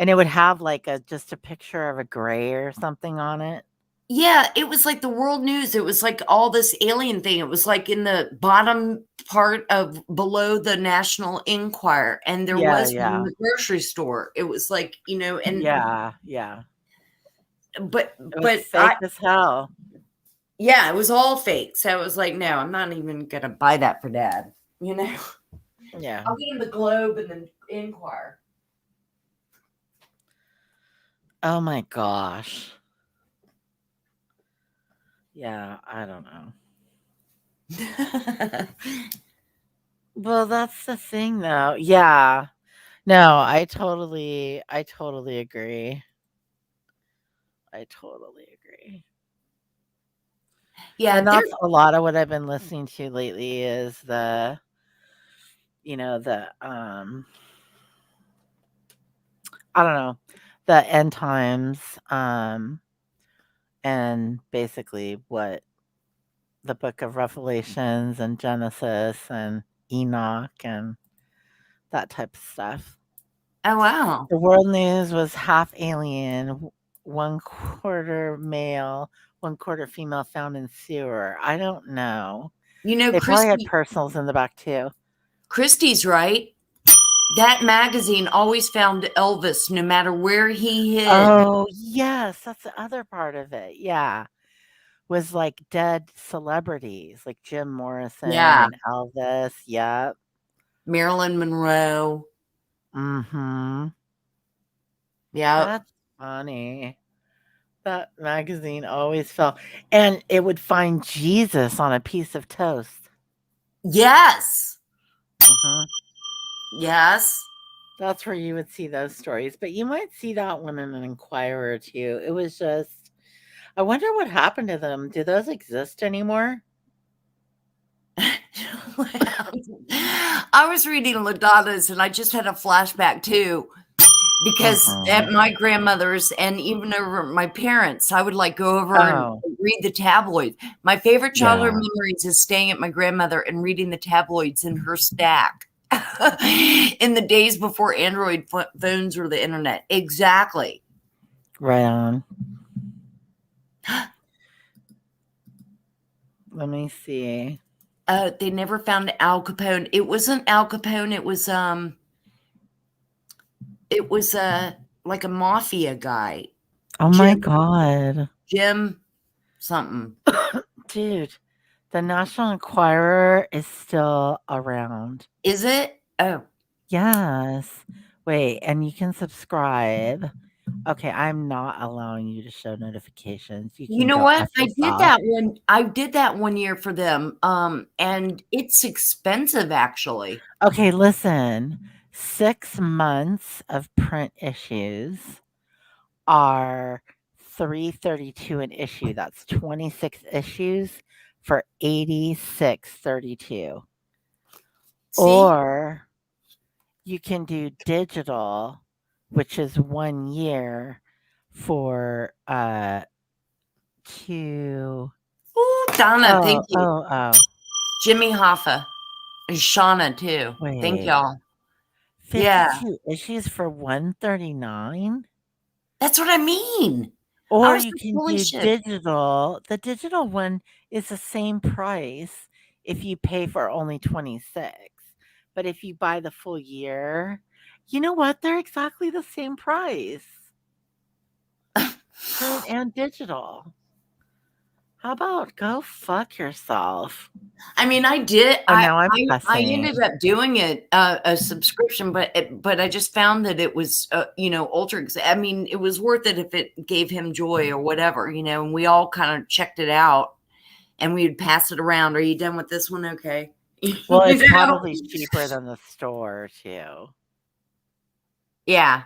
And it would have like just a picture of a gray or something on it. Yeah, it was like the World News. It was like all this alien thing. It was like in the bottom part of below the National Enquirer. And there was one in the grocery store. It was like, and yeah. But fake as hell. Yeah, it was all fake. So I was like, no, I'm not even gonna buy that for Dad. Yeah. I'll get him the Globe and the Enquirer. Oh my gosh. Yeah, I don't know. Well, that's the thing though. Yeah. No, I totally agree. Yeah, and that's a lot of what I've been listening to lately is the I don't know, the end times, and basically what the book of Revelations and Genesis and Enoch and that type of stuff. Oh, wow. The World News was half alien, 1/4 male, 1/4 female found in sewer. I don't know. You know, They probably had personals in the back too. Christy's right. That magazine always found Elvis no matter where he hid. Oh, yes, that's the other part of it. Yeah. Was like dead celebrities like Jim Morrison and Elvis. Yep. Marilyn Monroe. Mhm. Yeah. That's funny. That magazine always fell, and it would find Jesus on a piece of toast. Yes. Mhm. Yes. That's where you would see those stories, but you might see that one in an Inquirer too. It was just, I wonder what happened to them. Do those exist anymore? I was reading Ladonna's and I just had a flashback too. Because at my grandmother's and even over my parents, I would like go over and read the tabloids. My favorite childhood memories is staying at my grandmother and reading the tabloids in her stack in the days before Android phones or the internet. Exactly. Right on. Let me see. They never found Al Capone. It wasn't Al Capone. It was like a mafia guy. Oh my God. Jim something. Dude, the National Enquirer is still around. Is it? Oh. Yes. Wait, and you can subscribe. Okay, I'm not allowing you to show notifications. You know what? I did that one year for them. And it's expensive actually. Okay, listen. 6 months of print issues are $3.32 an issue. That's 26 issues for $86.32. Or you can do digital, which is 1 year for two. Oh, Donna, thank you. Oh. Jimmy Hoffa and Shauna too. Wait. Thank y'all. 52 issues for $139. That's what I mean. Or you can do digital. The digital one is the same price if you pay for only 26. But if you buy the full year, you know what? They're exactly the same price. Print and digital. How about go fuck yourself? I mean, I did. Oh, now I'm I ended up doing it a subscription, but I just found that it was ultra. I mean, it was worth it if it gave him joy or whatever, And we all kind of checked it out, and we'd pass it around. Are you done with this one? Okay. Well, it's probably cheaper than the store too. Yeah.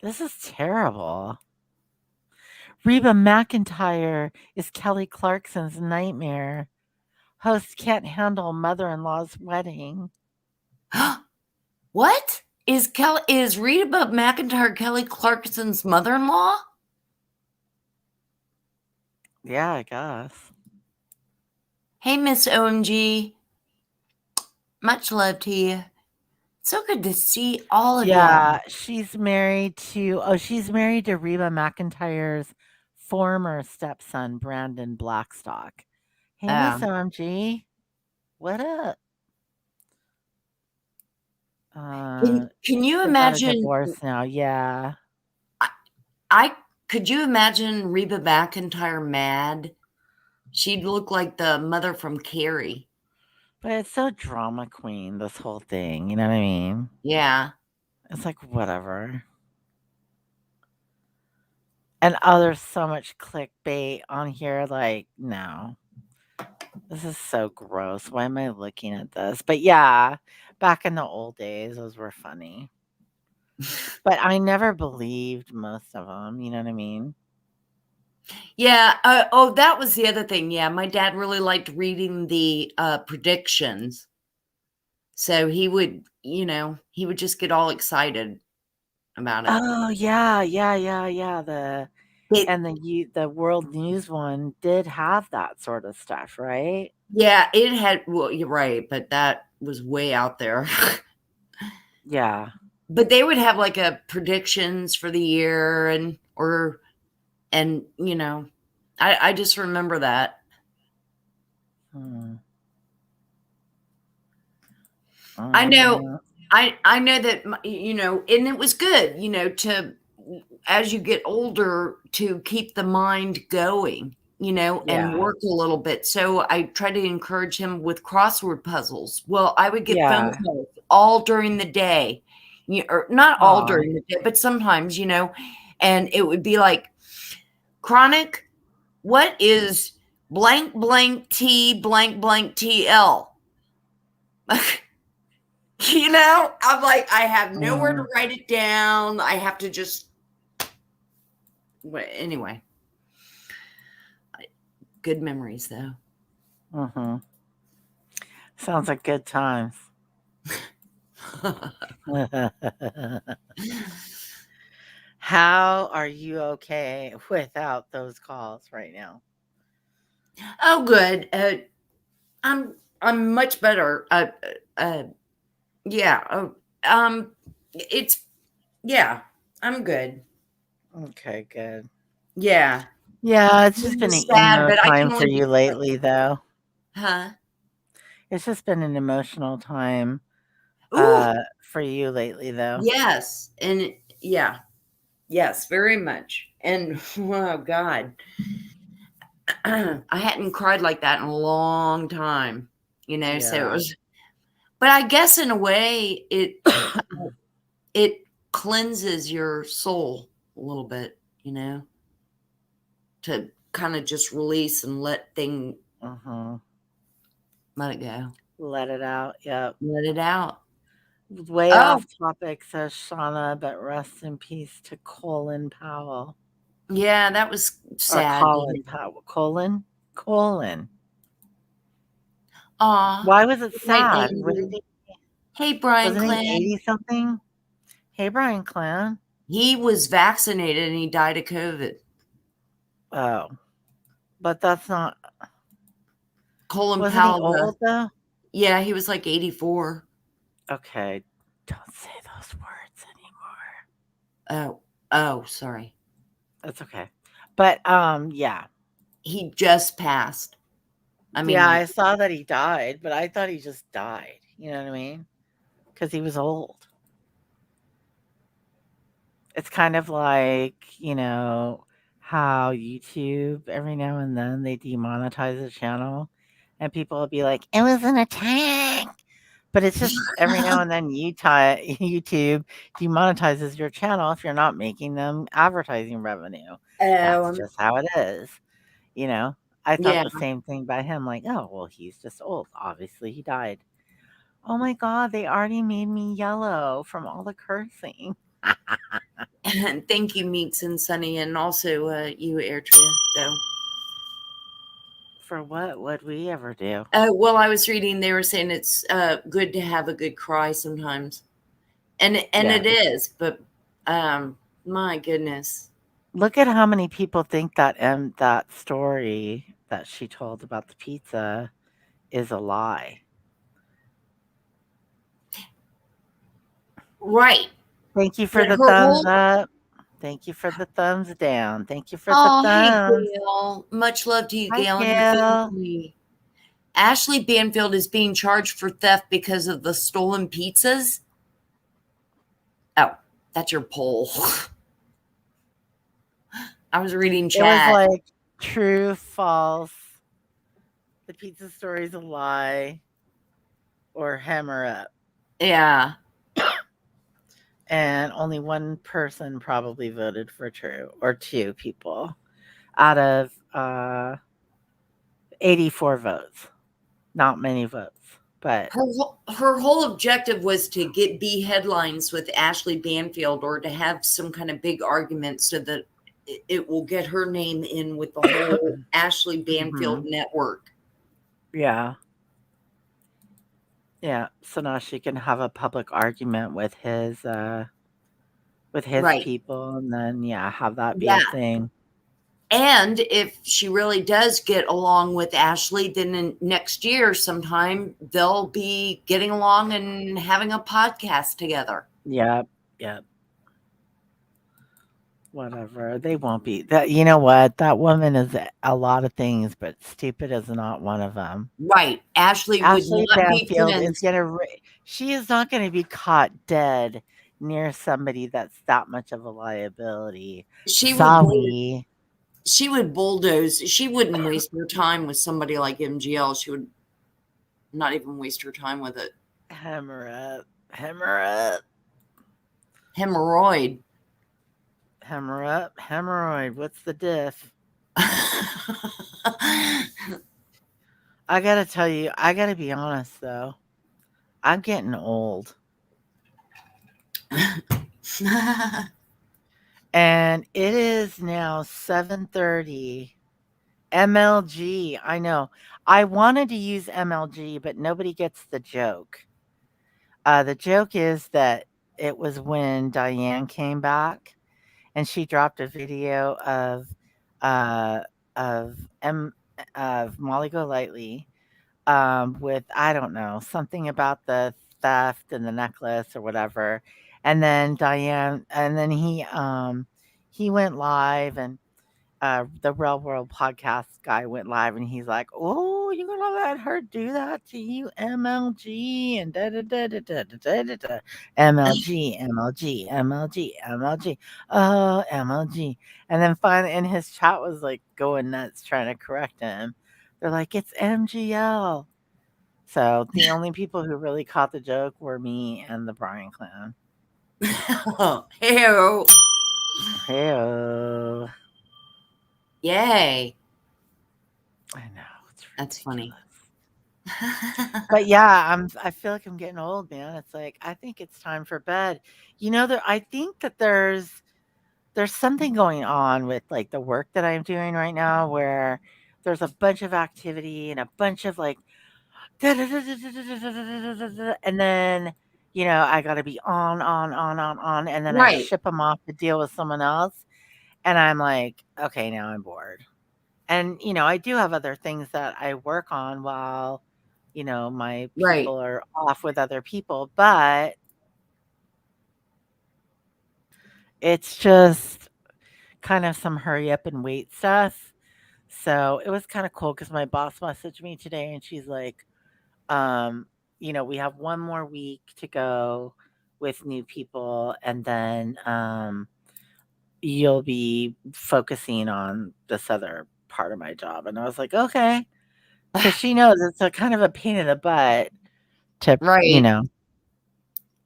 This is terrible. Reba McEntire is Kelly Clarkson's nightmare. Host can't handle mother-in-law's wedding. What? Is Reba McEntire Kelly Clarkson's mother-in-law? Yeah, I guess. Hey, Miss OMG. Much love to you. So good to see all of you. Yeah, she's married to Reba McEntire's former stepson, Brandon Blackstock. Hey, Miss OMG. What up? Can you imagine divorce now? Yeah. Could you imagine Reba McEntire mad? She'd look like the mother from Carrie. But it's so drama queen, this whole thing. You know what I mean? Yeah. It's like, whatever. And there's so much clickbait on here. Like, no. This is so gross. Why am I looking at this? But yeah, back in the old days, those were funny. But I never believed most of them. You know what I mean? Yeah. That was the other thing. Yeah. My dad really liked reading the predictions. So he would just get all excited about it. Oh, yeah. The World News one did have that sort of stuff, right? Yeah, it had. Well, you're right, but that was way out there. Yeah. but they would have like a predictions for the year and you know, I just remember that. I know that, you know, and it was good, you know, to, as you get older, to keep the mind going, you know, and work a little bit. So I tried to encourage him with crossword puzzles. Well, I would get phone calls all during the day, or not all during the day, but sometimes, you know, and it would be like, Chronic, what is blank blank T blank blank TL? You know, I'm like, I have nowhere to write it down. I have to just, anyway. Good memories, though. Sounds like good times. How are you okay without those calls right now? Oh, good. I'm much better. Yeah. I'm good. Okay, good. Yeah. Yeah, it's just been an emo time for you lately, though. Huh? It's just been an emotional time for you lately, though. Yes. And yeah. Yes, very much. And oh God, I hadn't cried like that in a long time, you know. So it was, but I guess in a way it cleanses your soul a little bit, you know, to kind of just release and let it go. Let it out. Yep. Let it out. Way off topic, says Shauna, but rest in peace to Colin Powell. Yeah, that was sad. Or Colin Powell. Colin? Aw. Why was it sad? Hey, Brian Wasn't Clan. he 80-something? Hey, Brian Clan. He was vaccinated and he died of COVID. Oh. But that's not... Colin Wasn't Powell. he old, though? Yeah, he was like 84. Okay. Don't say those words anymore. Oh, sorry. That's okay. But, yeah. He just passed. I mean, yeah, I saw that he died, but I thought he just died. You know what I mean? Because he was old. It's kind of like, you know, how YouTube, every now and then, they demonetize a channel. And people will be like, it was an attack. But it's just every now and then YouTube demonetizes your channel if you're not making them advertising revenue. That's just how it is. You know, I thought the same thing by him. Like, oh, well, he's just old. Obviously, he died. Oh my God, they already made me yellow from all the cursing. Thank you, Meeks and Sunny, and also you, Airtria, though. For what would we ever do? Well, I was reading, they were saying it's good to have a good cry sometimes. And it is, but my goodness. Look at how many people think that that story that she told about the pizza is a lie. Right. Thank you for the thumbs up. Thank you for the thumbs down. Thank you for the thumbs. Hey, Gail. Much love to you, Gail. Gail. Ashley Banfield is being charged for theft because of the stolen pizzas. Oh, that's your poll. I was reading chat. It was like true, false. The pizza story's a lie. Or hammer up. Yeah. And only one person probably voted for true, or two people out of 84 votes. Not many votes, but her whole objective was to be headlines with Ashley Banfield, or to have some kind of big argument so that it will get her name in with the whole Ashley Banfield network. Yeah. Yeah, so now she can have a public argument with his people, and then have that be a thing. And if she really does get along with Ashley, then next year sometime they'll be getting along and having a podcast together. Yeah, Yep. Whatever. They won't be. That you know what? That woman is a lot of things, but stupid is not one of them. Right. Ashley would Ashley not be Banfield is friends. gonna. She is not going to be caught dead near somebody that's that much of a liability. She would Sorry. she would bulldoze. She wouldn't waste her time with somebody like MGL. She would not even waste her time with it. Hammer up. Hammer up. Hemorrhoid. Hammer up. Hemorrhoid. What's the diff? I gotta tell you, I gotta be honest though. I'm getting old. And it is now 7:30. MLG. I know. I wanted to use MLG, but nobody gets the joke. The joke is that it was when Diane came back and she dropped a video uh of M of Molly Golightly with I don't know, something about the theft and the necklace or whatever. And then Diane and then he went live and the Real World podcast guy went live and he's like, "Oh, you're gonna let her do that to you, MLG and da da da da da da da da, MLG, MLG, MLG, MLG, oh MLG." And then finally, and his chat was like going nuts trying to correct him. They're like, "It's MGL." So the only people who really caught the joke were me and the Brian clan. Hell. Hey, Yay. I know it's That's funny. ridiculous. But yeah, I feel like I'm getting old, man. It's like I think it's time for bed. You know, I think that there's something going on with like the work that I'm doing right now where there's a bunch of activity and a bunch of like and then I got to be on and then I Right. ship them off to deal with someone else and I'm like, okay, now I'm bored. And I do have other things that I work on while my Right. people are off with other people, but it's just kind of some hurry up and wait stuff. So it was kind of cool because my boss messaged me today and she's like, we have one more week to go with new people and then you'll be focusing on this other part of my job. And I was like, okay. Because she knows it's a kind of a pain in the butt to, Right.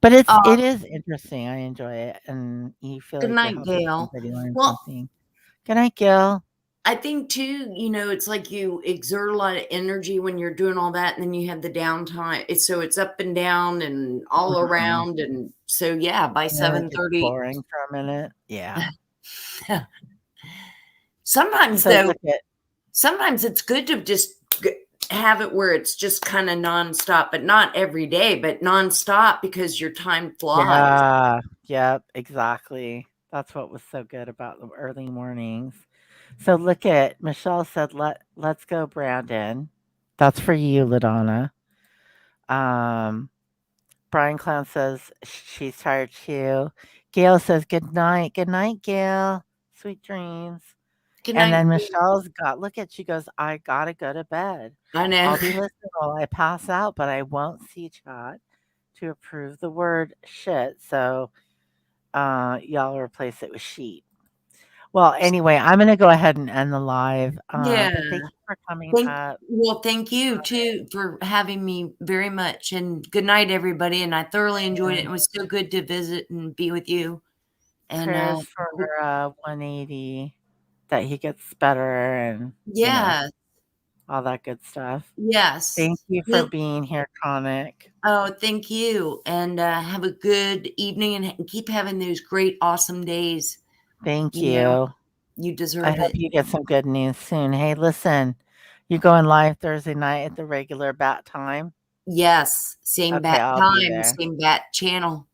but it is interesting. I enjoy it, and you feel Good like you're night, helping Gail. somebody learn Well, something. Good night, Gil. I think too, it's like you exert a lot of energy when you're doing all that, and then you have the downtime. So it's up and down and all Mhm. around, and so yeah, by Yeah, it gets 7:30. boring for a minute. Yeah. Sometimes So though, look at sometimes it's good to just have it where it's just kind of nonstop, but not every day, but nonstop because your time flies. yeah, yep, exactly. That's what was so good about the early mornings. So look at Michelle said, let's go, Brandon. That's for you, LaDonna. Um, Brian Clown says she's tired too. Gail says good night. Good night, Gail. Sweet dreams. Good And night. then Michelle's she goes, I gotta go to bed. I know. I'll be listening while I pass out, but I won't see chat to approve the word shit. So y'all replace it with sheet. Well, anyway, I'm gonna go ahead and end the live. Yeah. But thank you for coming up. Thank you too for having me very much. And good night, everybody. And I thoroughly enjoyed it. It was so good to visit and be with you. And Prayers for 180 that he gets better and yeah, all that good stuff. yes. Thank you for being here, Conic. Oh, thank you. And have a good evening and keep having those great, awesome days. Thank You know, you. you deserve I it. hope you get some good news soon. Hey, listen, you going live Thursday night at the regular bat time? Yes. Same Okay, bat I'll be time, there. same bat channel.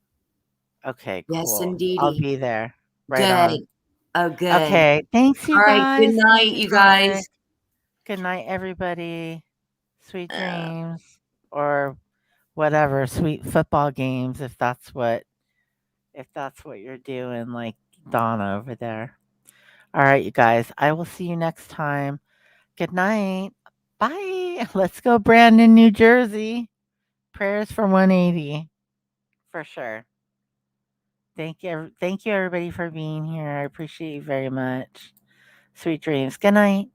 Okay, Yes, cool. I'll indeedy. be there. Right Good. on. Oh, good. Okay, thanks, you All right. guys. Good night, Thank you Conic. guys. Good night, everybody. Sweet dreams or whatever, sweet football games if that's what if that's what you're doing, like Donna over there. All right, you guys. I will see you next time. Good night. Bye. Let's go, Brandon, New Jersey. Prayers for 180 for sure. Thank you, everybody, for being here. I appreciate you very much. Sweet dreams. Good night.